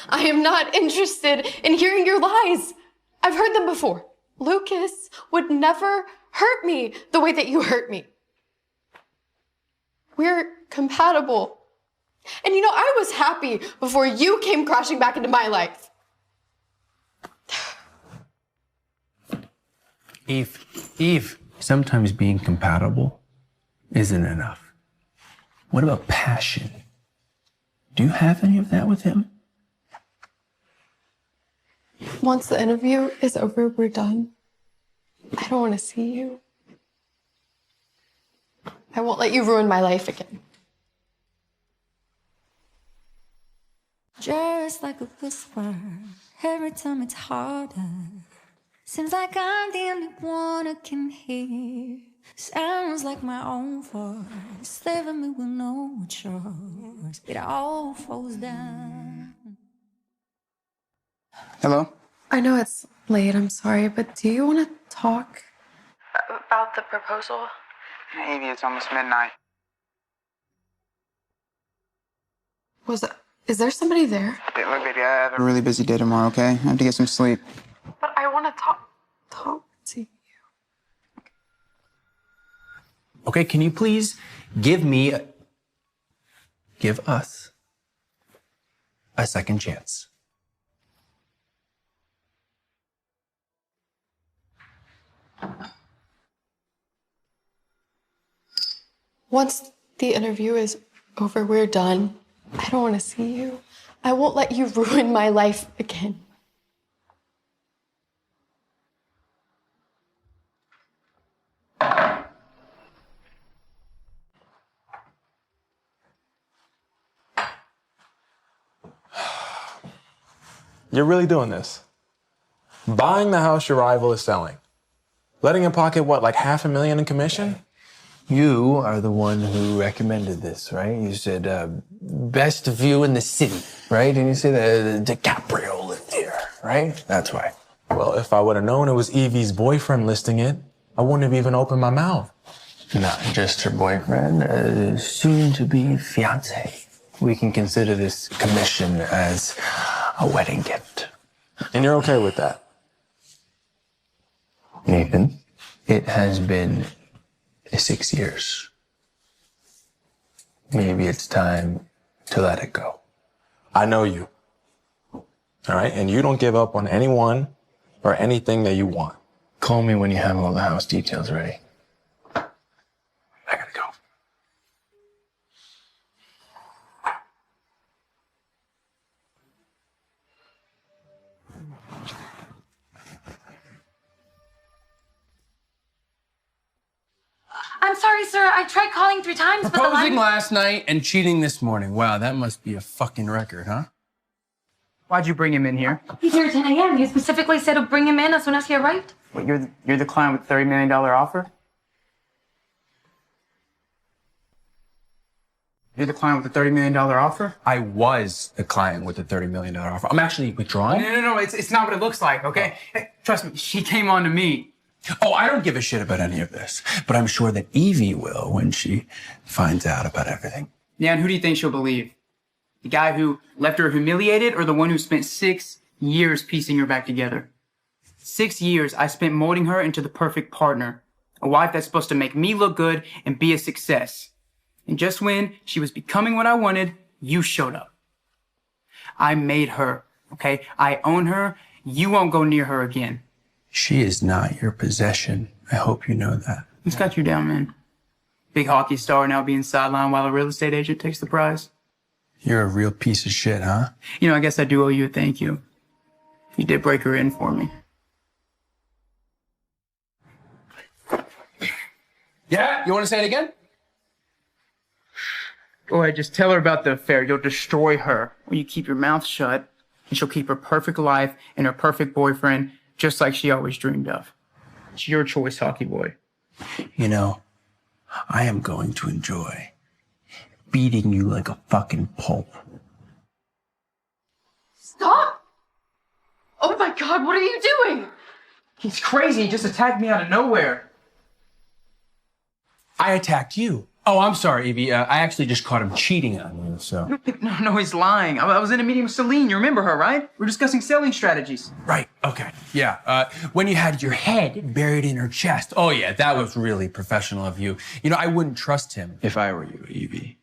Speaker 2: I am not interested in hearing your lies. I've heard them before. Lucas would never hurt me the way that you hurt me. We're compatible. And you know, I was happy before you came crashing back into my life.
Speaker 17: Eve, sometimes being compatible isn't enough. What about passion? Do you have any of that with him?
Speaker 2: Once the interview is over, we're done. I don't want to see you. I won't let you ruin my life again.
Speaker 14: Just like a whisper, every time it's harder. Seems like I'm the only one I can hear. Sounds like my own voice, leaving me with no choice. It all falls down.
Speaker 10: Hello?
Speaker 2: I know it's late, I'm sorry, but do you want to talk? About the proposal?
Speaker 10: Maybe it's almost midnight.
Speaker 2: Is there somebody there?
Speaker 10: Hey, look, baby, I have a really busy day tomorrow, okay? I have to get some sleep.
Speaker 2: But I want to talk to you.
Speaker 17: Okay, can you please give us a second chance?
Speaker 2: Once the interview is over, we're done. I don't want to see you. I won't let you ruin my life again.
Speaker 6: You're really doing this? Buying the house your rival is selling? Letting him pocket, what, like $500,000 in commission?
Speaker 17: You are the one who recommended this, right? You said, best view in the city, right? And you said the DiCaprio lived here, right? That's why.
Speaker 6: Well, if I would have known it was Evie's boyfriend listing it, I wouldn't have even opened my mouth.
Speaker 17: Not just her boyfriend, soon to be fiance. We can consider this commission as a wedding gift.
Speaker 6: And you're okay with that?
Speaker 17: Nathan, it has been 6 years. Maybe it's time to let it go.
Speaker 6: I know you. All right? And you don't give up on anyone or anything that you want.
Speaker 17: Call me when you have all the house details ready. I gotta go.
Speaker 2: I'm sorry,
Speaker 11: sorry, sir. I tried calling 3 times, but the
Speaker 17: Proposing
Speaker 11: line...
Speaker 17: last night and cheating this morning. Wow, that must be a fucking record, huh?
Speaker 10: Why'd you bring him in here?
Speaker 11: He's here at 10 a.m. You specifically said to bring him in as soon as he arrived.
Speaker 10: What, you're the client with the $30 million offer? You're the client with the $30 million offer?
Speaker 17: I was the client with the $30 million offer. I'm actually withdrawing.
Speaker 10: No, it's not what it looks like, okay? Hey, trust me, she came on to me.
Speaker 17: Oh, I don't give a shit about any of this, but I'm sure that Evie will when she finds out about everything.
Speaker 10: Yeah, and who do you think she'll believe? The guy who left her humiliated, or the one who spent 6 years piecing her back together? 6 years I spent molding her into the perfect partner. A wife that's supposed to make me look good and be a success. And just when she was becoming what I wanted, you showed up. I made her, okay? I own her. You won't go near her again.
Speaker 17: She is not your possession. I hope you know that.
Speaker 10: Who's got you down, man? Big hockey star now being sidelined while a real estate agent takes the prize?
Speaker 17: You're a real piece of shit, huh?
Speaker 10: You know, I guess I do owe you a thank you. You did break her in for me.
Speaker 17: Yeah? You want to say it again?
Speaker 10: Go ahead, just tell her about the affair. You'll destroy her. Or you keep your mouth shut, and she'll keep her perfect life and her perfect boyfriend, just like she always dreamed of. It's your choice, hockey boy.
Speaker 17: You know, I am going to enjoy beating you like a fucking pulp.
Speaker 4: Stop! Oh my God, what are you doing?
Speaker 10: He's crazy. He just attacked me out of nowhere.
Speaker 17: I attacked you. Oh, I'm sorry, Evie. I actually just caught him cheating on you, so.
Speaker 10: No, he's lying. I was in a meeting with Celine. You remember her, right? We're discussing selling strategies.
Speaker 17: Right, okay. Yeah, when you had your head buried in her chest. Oh, yeah, that was really professional of you. You know, I wouldn't trust him if I were you, Evie.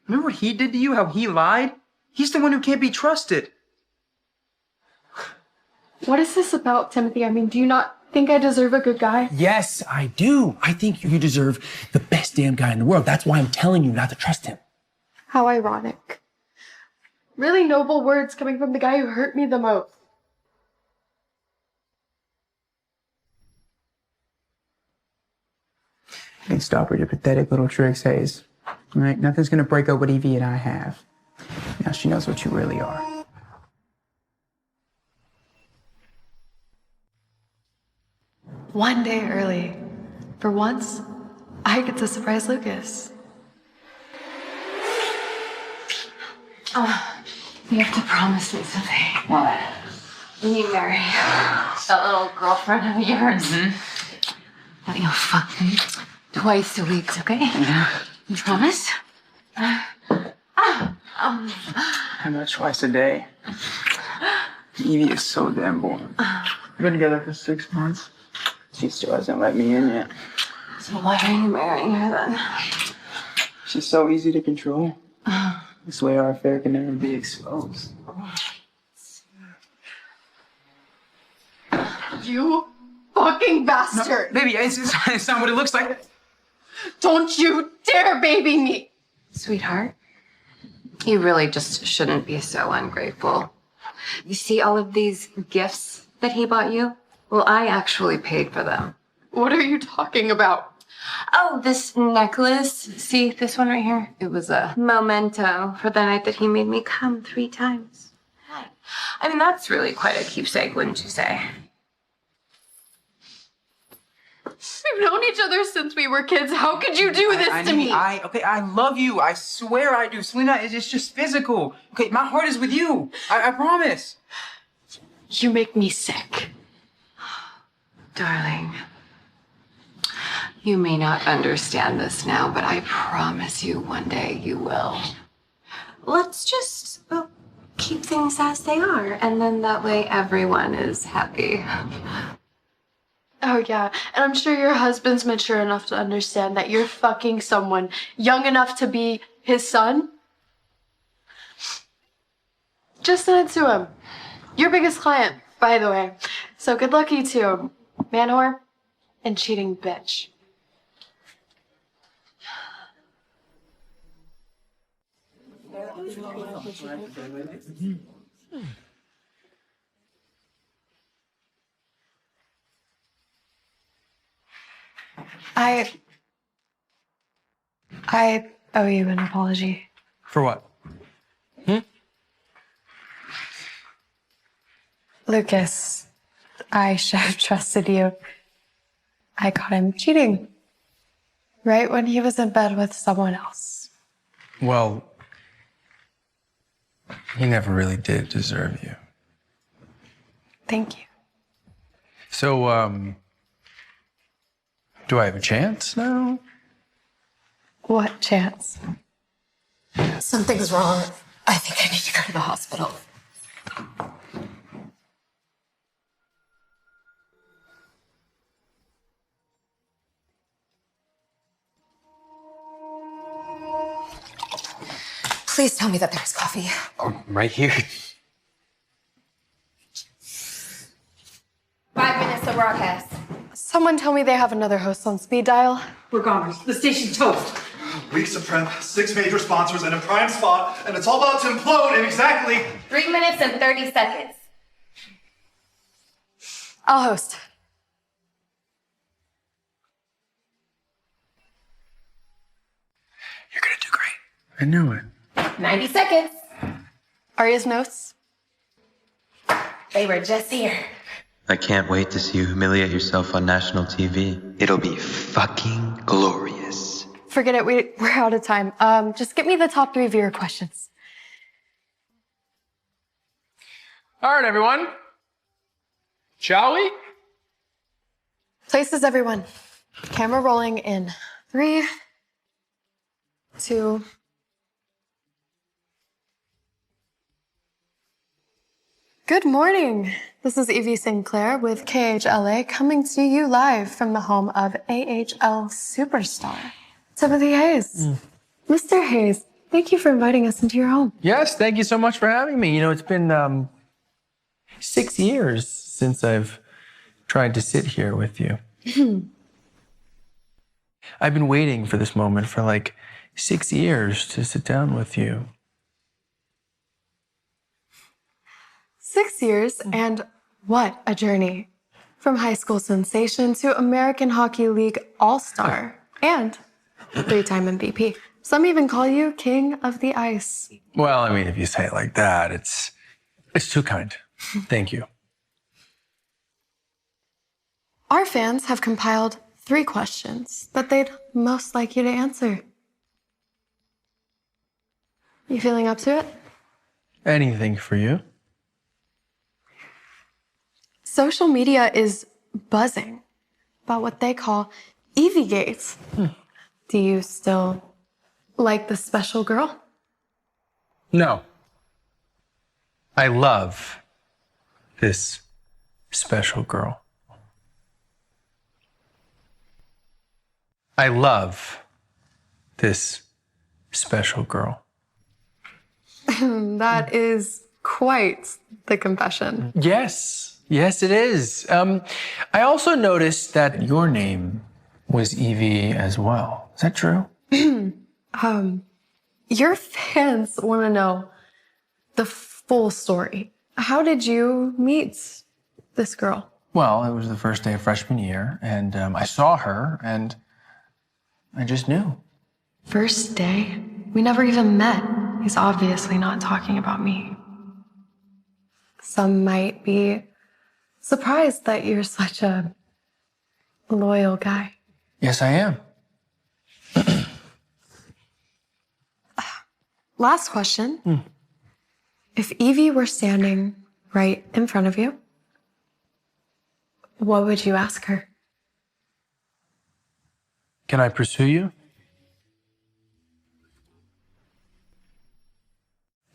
Speaker 10: Remember what he did to you? How he lied? He's the one who can't be trusted.
Speaker 4: What is this about, Timothy? I mean, do you not think I deserve a good guy?
Speaker 17: Yes, I do. I think you deserve the best damn guy in the world. That's why I'm telling you not to trust him.
Speaker 4: How ironic. Really noble words coming from the guy who hurt me the most.
Speaker 10: Hey, stop with your pathetic little tricks, Hayes. All right? Nothing's gonna break up what Evie and I have. Now she knows what you really are.
Speaker 2: One day early. For once, I get to surprise Lucas.
Speaker 11: Oh, you have to promise me something.
Speaker 10: What?
Speaker 11: When you marry that little girlfriend of yours, that you'll fuck me twice a week, okay?
Speaker 10: Yeah.
Speaker 11: You promise?
Speaker 10: How about twice a day? Evie is so damn boring. We've been together for 6 months. She still hasn't let me in yet.
Speaker 11: So why are you marrying her then?
Speaker 10: She's so easy to control. This way our affair can never be exposed.
Speaker 4: You fucking bastard!
Speaker 10: No, baby, it's not what it looks like.
Speaker 4: Don't you dare baby me!
Speaker 12: Sweetheart, you really just shouldn't be so ungrateful. You see all of these gifts that he bought you? Well, I actually paid for them.
Speaker 4: What are you talking about?
Speaker 12: Oh, this necklace. See, this one right here? It was a memento for the night that he made me come 3 times. I mean, that's really quite a keepsake, wouldn't you say?
Speaker 4: We've known each other since we were kids. How could you do this to me?
Speaker 10: I love you. I swear I do. Selena, it's just physical. Okay, my heart is with you. I promise.
Speaker 4: You make me sick.
Speaker 12: Darling, you may not understand this now, but I promise you one day you will. Let's just keep things as they are, and then that way everyone is happy.
Speaker 4: Oh yeah, and I'm sure your husband's mature enough to understand that you're fucking someone young enough to be his son. Just send it to him. Your biggest client, by the way. So good luck, you two. Man whore and cheating bitch.
Speaker 2: I owe you an apology.
Speaker 17: For what?
Speaker 2: Lucas, I should have trusted you. I caught him cheating. Right when he was in bed with someone else.
Speaker 17: Well, he never really did deserve you.
Speaker 2: Thank you.
Speaker 17: So, do I have a chance now?
Speaker 2: What chance?
Speaker 13: Something's wrong. I think I need to go to the hospital. Please tell me that there's coffee.
Speaker 9: Oh, right here.
Speaker 2: 5 minutes to broadcast. Someone tell me they have another host on speed dial.
Speaker 20: We're goners. The station's toast.
Speaker 21: Weeks of prep, 6 major sponsors, and a prime spot, and it's all about to implode in exactly
Speaker 2: 3 minutes and 30 seconds. I'll host.
Speaker 17: You're gonna do great. I knew it.
Speaker 2: 90 seconds. Arya's notes. They were just here.
Speaker 9: I can't wait to see you humiliate yourself on national TV. It'll be fucking glorious.
Speaker 2: Forget it, we're out of time. Just get me the top 3 viewer questions.
Speaker 7: All right, everyone. Shall we?
Speaker 2: Places everyone. Camera rolling in 3, 2. Good morning. This is Evie Sinclair with KHLA coming to you live from the home of AHL superstar, Timothy Hayes. Mr. Hayes, thank you for inviting us into your home.
Speaker 17: Yes, thank you so much for having me. You know, it's been 6 years since I've tried to sit here with you. I've been waiting for this moment for like 6 years to sit down with you.
Speaker 2: 6 years, and what a journey. From high school sensation to American Hockey League All-Star and 3-time MVP. Some even call you King of the Ice.
Speaker 17: Well, I mean, if you say it like that, it's too kind. Thank you.
Speaker 2: Our fans have compiled 3 questions that they'd most like you to answer. You feeling up to it?
Speaker 17: Anything for you.
Speaker 2: Social media is buzzing about what they call Evie Gates. Do you still like the special girl?
Speaker 17: No. I love this special girl. I love this special girl.
Speaker 2: That is quite the confession.
Speaker 17: Yes. Yes, it is. I also noticed that your name was Evie as well. Is that true?
Speaker 2: Your fans want to know the full story. How did you meet this girl?
Speaker 17: Well, it was the first day of freshman year, and I saw her, and I just knew.
Speaker 2: First day? We never even met. He's obviously not talking about me. Some might be surprised that you're such a loyal guy.
Speaker 17: Yes, I am.
Speaker 2: Last question. If Evie were standing right in front of you, what would you ask her?
Speaker 17: Can I pursue you?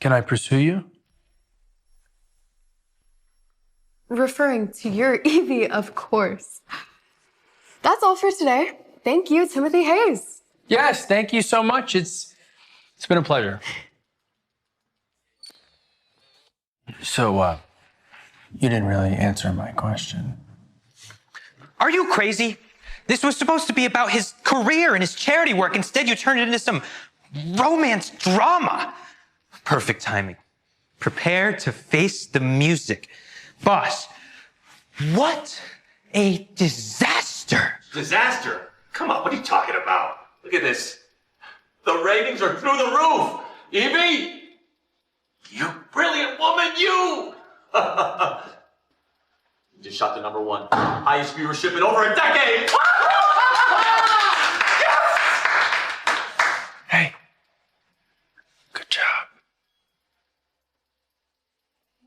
Speaker 17: Can I pursue you?
Speaker 2: Referring to your Evie, of course. That's all for today. Thank you, Timothy Hayes.
Speaker 17: Yes, thank you so much. It's been a pleasure. So, you didn't really answer my question.
Speaker 9: Are you crazy? This was supposed to be about his career and his charity work. Instead, you turned it into some romance drama. Perfect timing. Prepare to face the music. Boss, what a disaster.
Speaker 3: Disaster? Come on, what are you talking about? Look at this.
Speaker 15: The ratings are through the roof. Evie, you brilliant woman, you! You just shot the #1 highest viewership in over a decade.
Speaker 17: Hey, good job.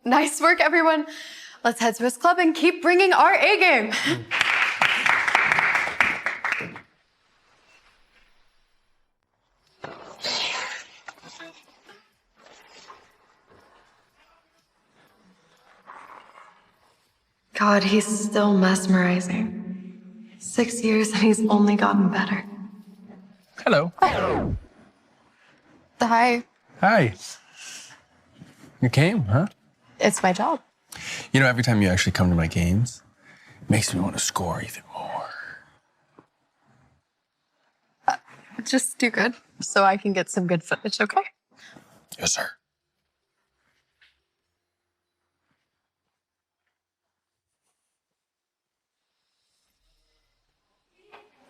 Speaker 4: Nice work, everyone. Let's head to his club and keep bringing our A game.
Speaker 2: God, he's still mesmerizing. 6 years and he's only gotten better.
Speaker 17: Hello.
Speaker 4: Hi.
Speaker 17: Hi. You came, huh?
Speaker 4: It's my job.
Speaker 17: You know, every time you actually come to my games, it makes me want to score even more.
Speaker 4: Just do good so I can get some good footage, okay?
Speaker 17: Yes, sir.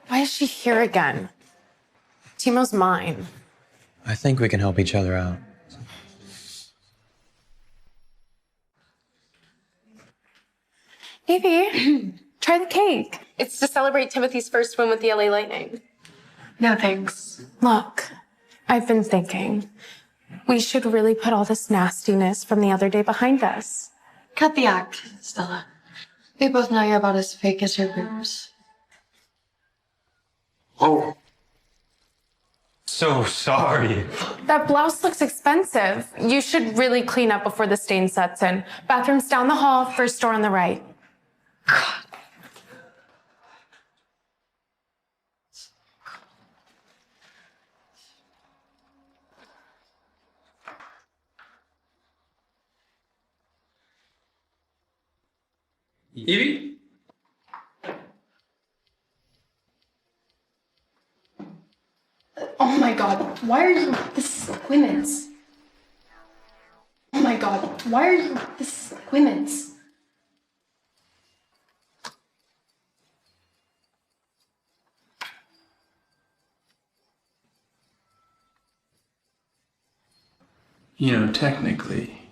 Speaker 5: Why is she here again? Timo's mine.
Speaker 9: I think we can help each other out.
Speaker 5: Evie, try the cake. It's to celebrate Timothy's first win with the LA Lightning.
Speaker 4: No thanks.
Speaker 5: Look, I've been thinking. We should really put all this nastiness from the other day behind us.
Speaker 2: Cut the act, Stella. We both know you're about as fake as your boobs.
Speaker 9: Oh. So sorry.
Speaker 5: That blouse looks expensive. You should really clean up before the stain sets in. Bathroom's down the hall, first door on the right.
Speaker 7: Evie?
Speaker 4: Oh my god, why are you this women's? Oh my god, why are you this women's?
Speaker 17: You know, technically,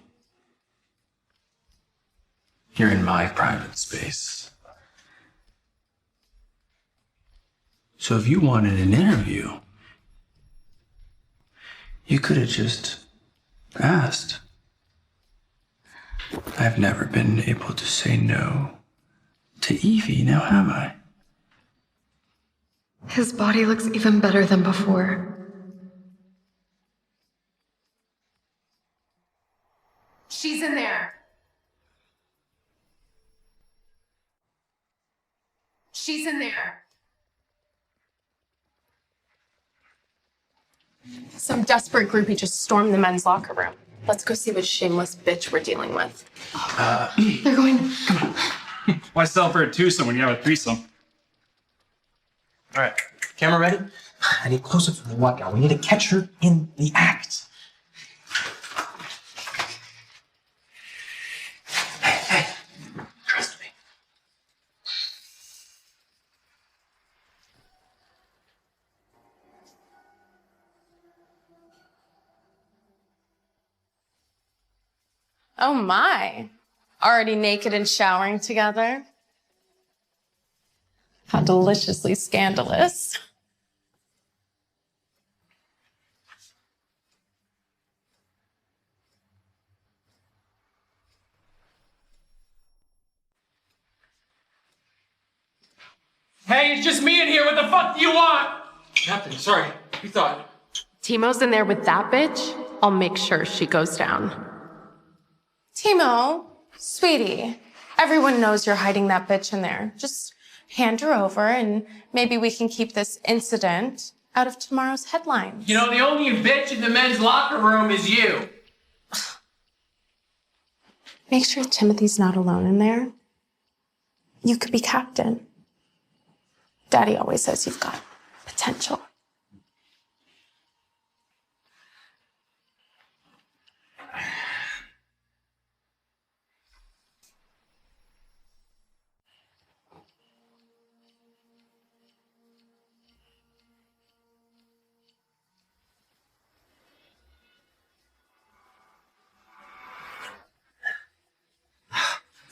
Speaker 17: you're in my private space. So if you wanted an interview, you could have just asked. I've never been able to say no to Evie, now have I?
Speaker 2: His body looks even better than before.
Speaker 4: She's in there. She's in there.
Speaker 5: Some desperate groupie just stormed the men's locker room. Let's go see what shameless bitch we're dealing with.
Speaker 2: They're going.
Speaker 21: Why sell for a twosome when you have a threesome?
Speaker 8: All right, camera ready? I need close-up from the workout. We need to catch her in the act. Hey, trust me.
Speaker 5: Oh my. Already naked and showering together? How deliciously scandalous.
Speaker 7: Hey, it's just me in here. What the fuck do you want? Captain, sorry. You thought.
Speaker 5: Timo's in there with that bitch. I'll make sure she goes down. Timo, sweetie, everyone knows you're hiding that bitch in there. Just hand her over and maybe we can keep this incident out of tomorrow's headline.
Speaker 7: You know, the only bitch in the men's locker room is you.
Speaker 5: Make sure Timothy's not alone in there. You could be captain. Daddy always says you've got potential.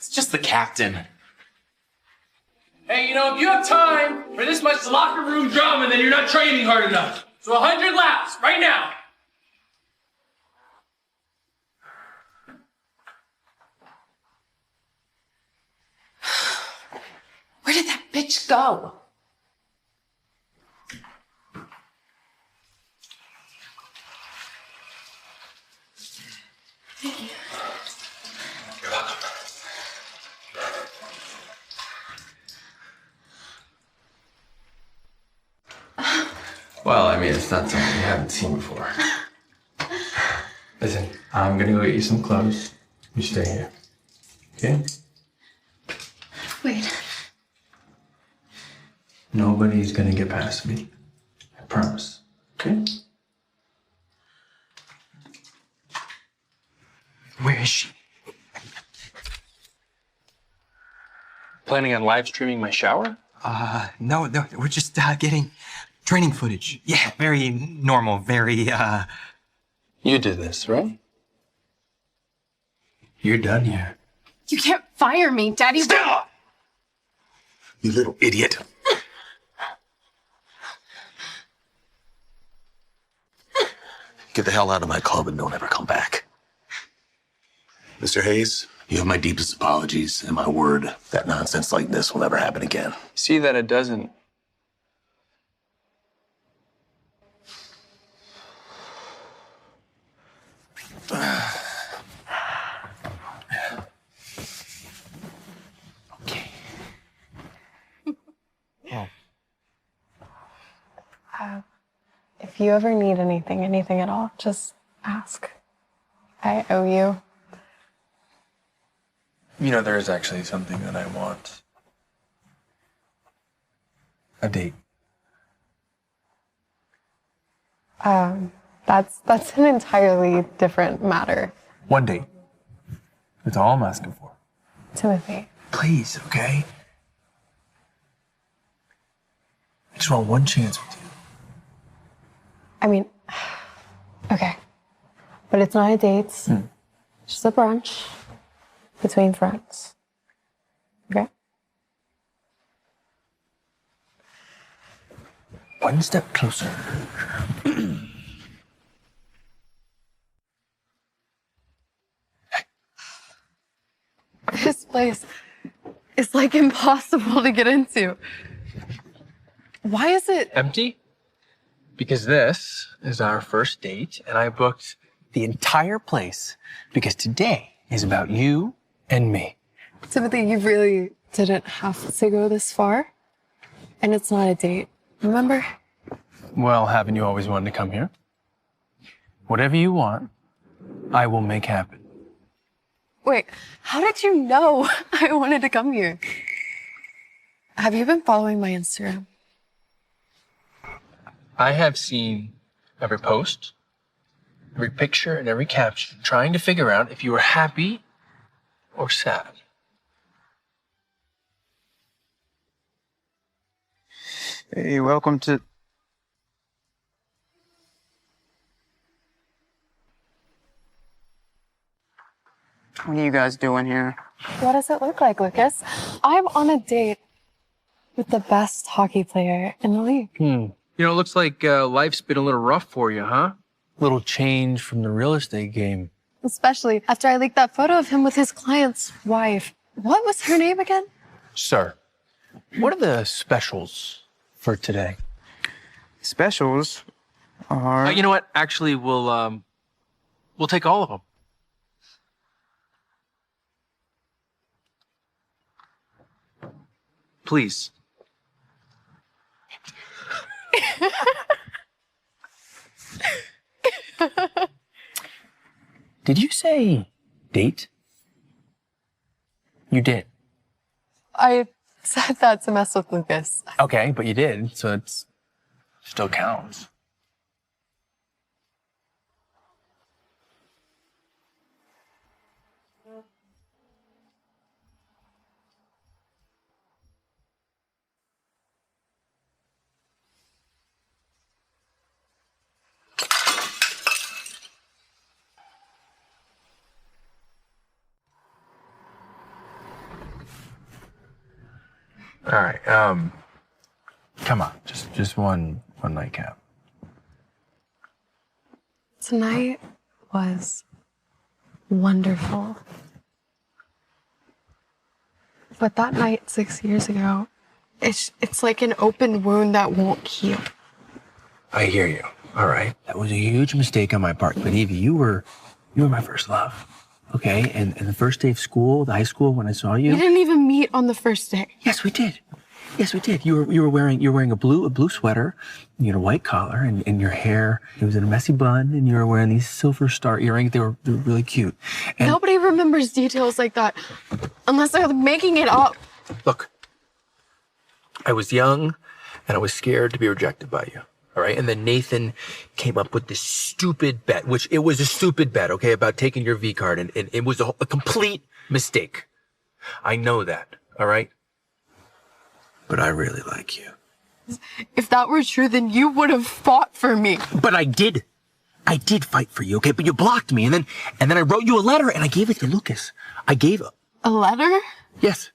Speaker 17: It's just the captain.
Speaker 7: Hey, if you have time for this much locker room drama, then you're not training hard enough. So 100 laps, right now.
Speaker 5: Where did that bitch go?
Speaker 17: Well, I mean, it's not something you haven't seen before. Listen, I'm gonna go get you some clothes. You stay here. Okay?
Speaker 2: Wait.
Speaker 17: Nobody's gonna get past me. I promise. Okay?
Speaker 1: Where is she? Planning on live streaming my shower?
Speaker 16: No, we're just getting training footage. Yeah, very normal, very,
Speaker 1: You did this, right?
Speaker 17: You're done here.
Speaker 4: You can't fire me, Daddy.
Speaker 16: Stop! You little idiot.
Speaker 22: Get the hell out of my club and don't ever come back. Mr. Hayes, you have my deepest apologies and my word that nonsense like this will never happen again.
Speaker 1: See that it doesn't.
Speaker 2: If you ever need anything at all, just ask. I owe you.
Speaker 17: There is actually something that I want. A date.
Speaker 2: That's an entirely different matter.
Speaker 17: One date. That's all I'm asking for.
Speaker 2: Timothy.
Speaker 17: Please, okay? I just want one chance with you.
Speaker 2: I mean, okay. But it's not a date. It's just a brunch between friends. Okay?
Speaker 17: One step closer.
Speaker 2: This place is like impossible to get into. Why is it
Speaker 17: Empty? Because this is our first date, and I booked the entire place because today is about you and me.
Speaker 2: Timothy, you really didn't have to go this far. And it's not a date, remember?
Speaker 17: Well, haven't you always wanted to come here? Whatever you want, I will make happen.
Speaker 2: Wait, how did you know I wanted to come here? Have you been following my Instagram?
Speaker 17: I have seen every post, every picture, and every caption, trying to figure out if you were happy or sad.
Speaker 10: Hey, welcome to... What are you guys doing here?
Speaker 2: What does it look like, Lucas? I'm on a date with the best hockey player in the league.
Speaker 17: It looks like life's been a little rough for you, huh? Little change from the real estate game.
Speaker 2: Especially after I leaked that photo of him with his client's wife. What was her name again?
Speaker 17: Sir, what are the specials for today?
Speaker 10: Specials are...
Speaker 17: You know what? Actually, we'll take all of them. Please. Did you say date? You did.
Speaker 2: I said that to mess with Lucas.
Speaker 17: Okay, but you did, so it still counts. All right. Come on, just one nightcap.
Speaker 2: Tonight was wonderful. But that night 6 years ago, it's like an open wound that won't heal.
Speaker 17: I hear you. All right. That was a huge mistake on my part. But Evie, you were my first love. Okay? And the first day of school, the high school, when I saw you.
Speaker 2: We didn't even meet on the first day.
Speaker 17: Yes, we did. Yes, we did. You were wearing a blue sweater, you had a white collar, and your hair, it was in a messy bun, and you were wearing these silver star earrings. They were really cute. And
Speaker 2: Nobody remembers details like that unless they're making it up.
Speaker 17: look, I was young and I was scared to be rejected by you. All right. And then Nathan came up with this stupid bet, which it was a stupid bet, okay, about taking your V card. And it was a complete mistake. I know that. All right. But I really like you.
Speaker 2: If that were true, then you would have fought for me.
Speaker 17: But I did. I did fight for you, okay? But you blocked me. And then I wrote you a letter and I gave it to Lucas.
Speaker 2: A letter?
Speaker 17: Yes.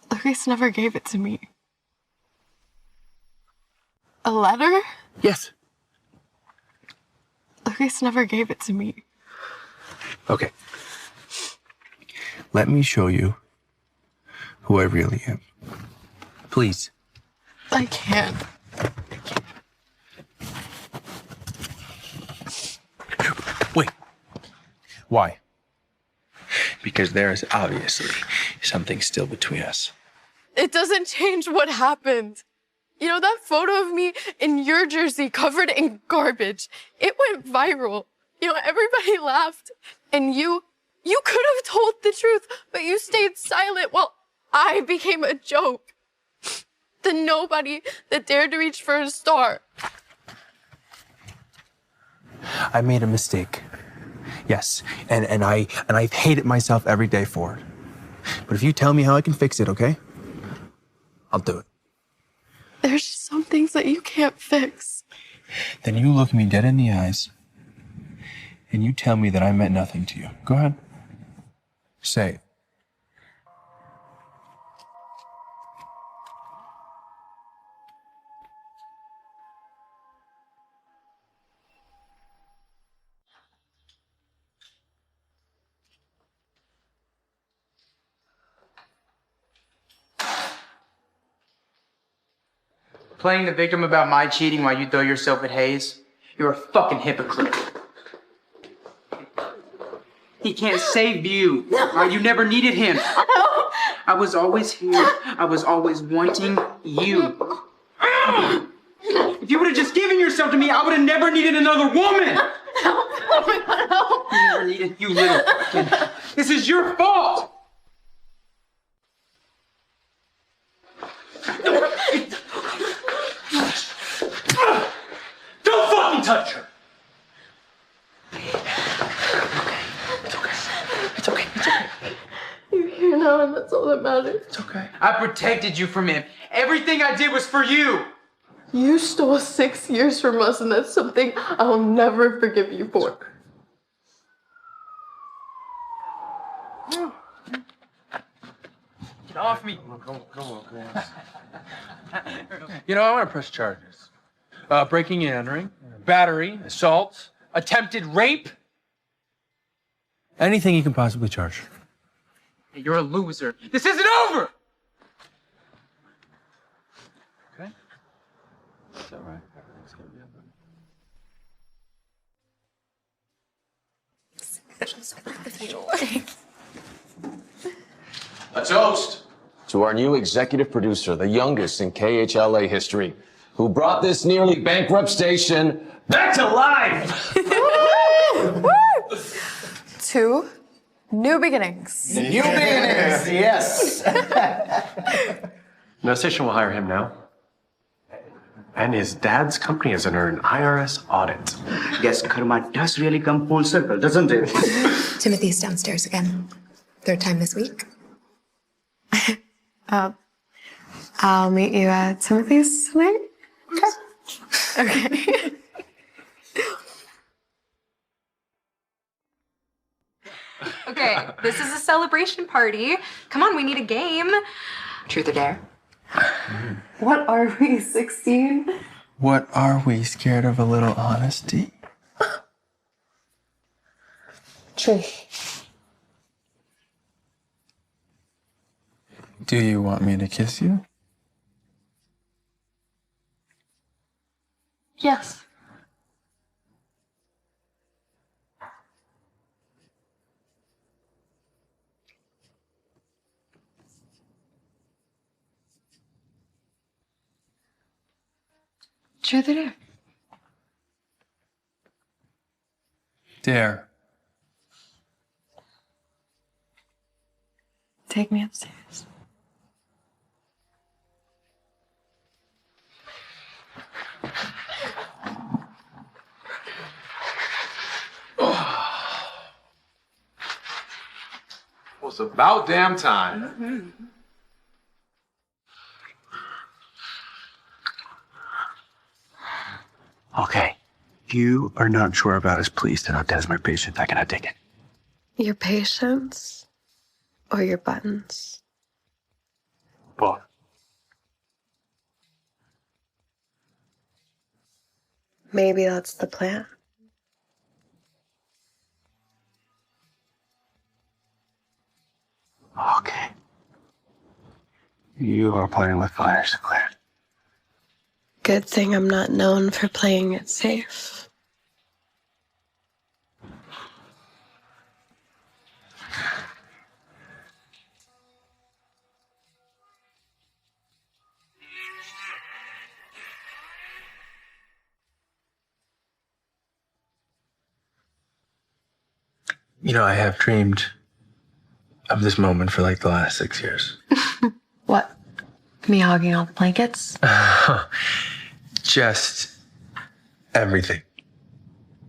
Speaker 2: Lucas never gave it to me. A letter?
Speaker 17: Yes.
Speaker 2: Lucas never gave it to me.
Speaker 17: Okay. Let me show you who I really am. Please.
Speaker 2: I can't.
Speaker 17: Wait. Why? Because there is obviously something still between us.
Speaker 2: It doesn't change what happened. You know, that photo of me in your jersey covered in garbage, it went viral. You know, everybody laughed. And you could have told the truth, but you stayed silent while I became a joke. The nobody that dared to reach for a star.
Speaker 17: I made a mistake. Yes, and I've hated myself every day for it. But if you tell me how I can fix it, okay? I'll do it.
Speaker 2: There's just some things that you can't fix.
Speaker 17: Then you look me dead in the eyes and you tell me that I meant nothing to you. Go ahead. Say it.
Speaker 10: Playing the victim about my cheating while you throw yourself at Hayes, you're a fucking hypocrite. He can't save you. Right? You never needed him. I was always here. I was always wanting you. If you would have just given yourself to me, I would have never needed another woman.
Speaker 2: Oh my God, help.
Speaker 10: You never needed you little fucking. This is your fault.
Speaker 3: Don't fucking touch her!
Speaker 10: It's okay.
Speaker 2: You're here now, and that's all that matters.
Speaker 10: It's okay. I protected you from him. Everything I did was for you.
Speaker 2: You stole 6 years from us, and that's something I'll never forgive you for.
Speaker 10: Get off me.
Speaker 17: Come on. You know, I want to press charges. Breaking and entering, battery, assault, attempted rape. Anything you can possibly charge.
Speaker 10: Hey, you're a loser. This isn't over!
Speaker 17: Okay. It's all right. Everything's gonna be okay.
Speaker 15: A toast to our new executive producer, the youngest in KHLA history, who brought this nearly bankrupt station back to life.
Speaker 2: To new beginnings.
Speaker 8: New beginnings, yes.
Speaker 1: No station will hire him now. And his dad's company is under an IRS audit.
Speaker 10: Guess karma does really come full circle, doesn't it?
Speaker 18: Timothy's downstairs again. Third time this week.
Speaker 2: I'll meet you at Timothy's tonight. Okay.
Speaker 14: Okay, this is a celebration party. Come on, we need a game. Truth or dare?
Speaker 2: What are we, 16?
Speaker 1: What are we, scared of a little honesty?
Speaker 2: Truth.
Speaker 1: Do you want me to kiss you?
Speaker 2: Yes. Truth or dare?
Speaker 1: Dare.
Speaker 2: Take me upstairs.
Speaker 6: Well, it's about damn time.
Speaker 1: Okay. You are not sure about his pleas to not test my patience. I cannot take it.
Speaker 2: Your patience or your buttons?
Speaker 1: Both.
Speaker 2: Maybe that's the plan.
Speaker 1: Okay. You are playing with fire, Sinclair.
Speaker 2: Good thing I'm not known for playing it safe.
Speaker 17: You know, I have dreamed of this moment for like the last 6 years.
Speaker 2: What? Me hogging all the blankets?
Speaker 17: Just everything.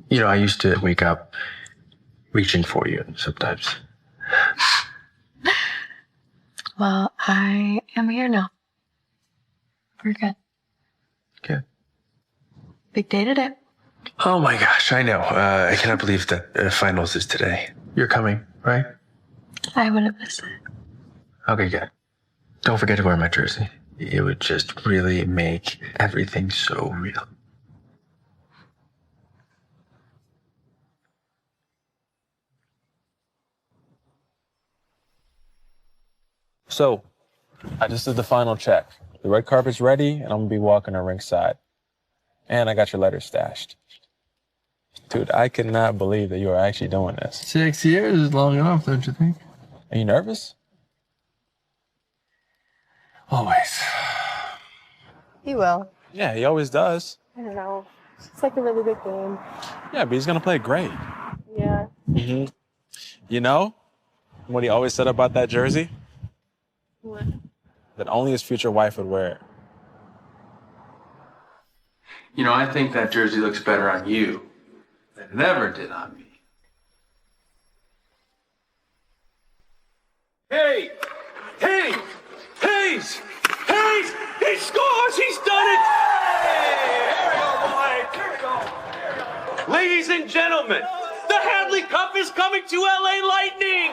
Speaker 17: You know, I used to wake up reaching for you sometimes.
Speaker 2: Well, I am here now. We're good.
Speaker 17: Good.
Speaker 2: Big day today.
Speaker 17: Oh my gosh, I know. I cannot believe that finals is today. You're coming, right?
Speaker 2: I wouldn't miss it.
Speaker 17: Okay, good. Don't forget to wear my jersey. It would just really make everything so real.
Speaker 6: So, I just did the final check. The red carpet's ready, and I'm gonna be walking on ringside. And I got your letter stashed. Dude, I cannot believe that you are actually doing this.
Speaker 1: 6 years is long enough, don't you think?
Speaker 6: Are you nervous?
Speaker 1: Always.
Speaker 5: He will.
Speaker 6: Yeah, he always does.
Speaker 5: I don't know. It's like a really good game.
Speaker 6: Yeah, but he's gonna play great.
Speaker 5: Yeah.
Speaker 6: Mm-hmm. You know what he always said about that jersey?
Speaker 5: What?
Speaker 6: That only his future wife would wear it.
Speaker 1: You know, I think that jersey looks better on you than it ever did on me.
Speaker 3: Hey! Hey! Hayes! Hayes! He scores! He's done it! Hey! There we go, boys! There we go! Ladies and gentlemen, the Hadley Cup is coming to LA Lightning!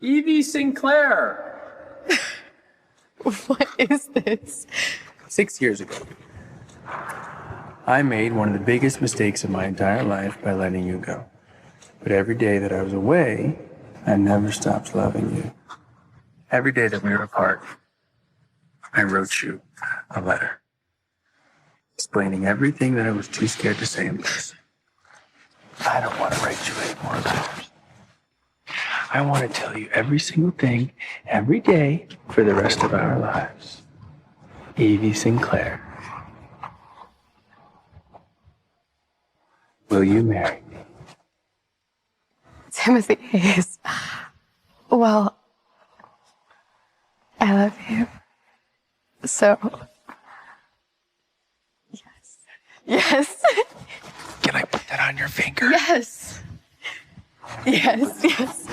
Speaker 7: Evie Sinclair.
Speaker 5: What is this?
Speaker 17: 6 years ago, I made one of the biggest mistakes of my entire life by letting you go. But every day that I was away, I never stopped loving you. Every day that we were apart, I wrote you a letter explaining everything that I was too scared to say in person. I don't want to write you any more letters. I want to tell you every single thing, every day, for the rest of our lives. Evie Sinclair. Will you marry me?
Speaker 2: Timothy Hayes. Well, I love you. So. Yes. Yes.
Speaker 17: Can I put that on your finger?
Speaker 2: Yes. Yes, yes.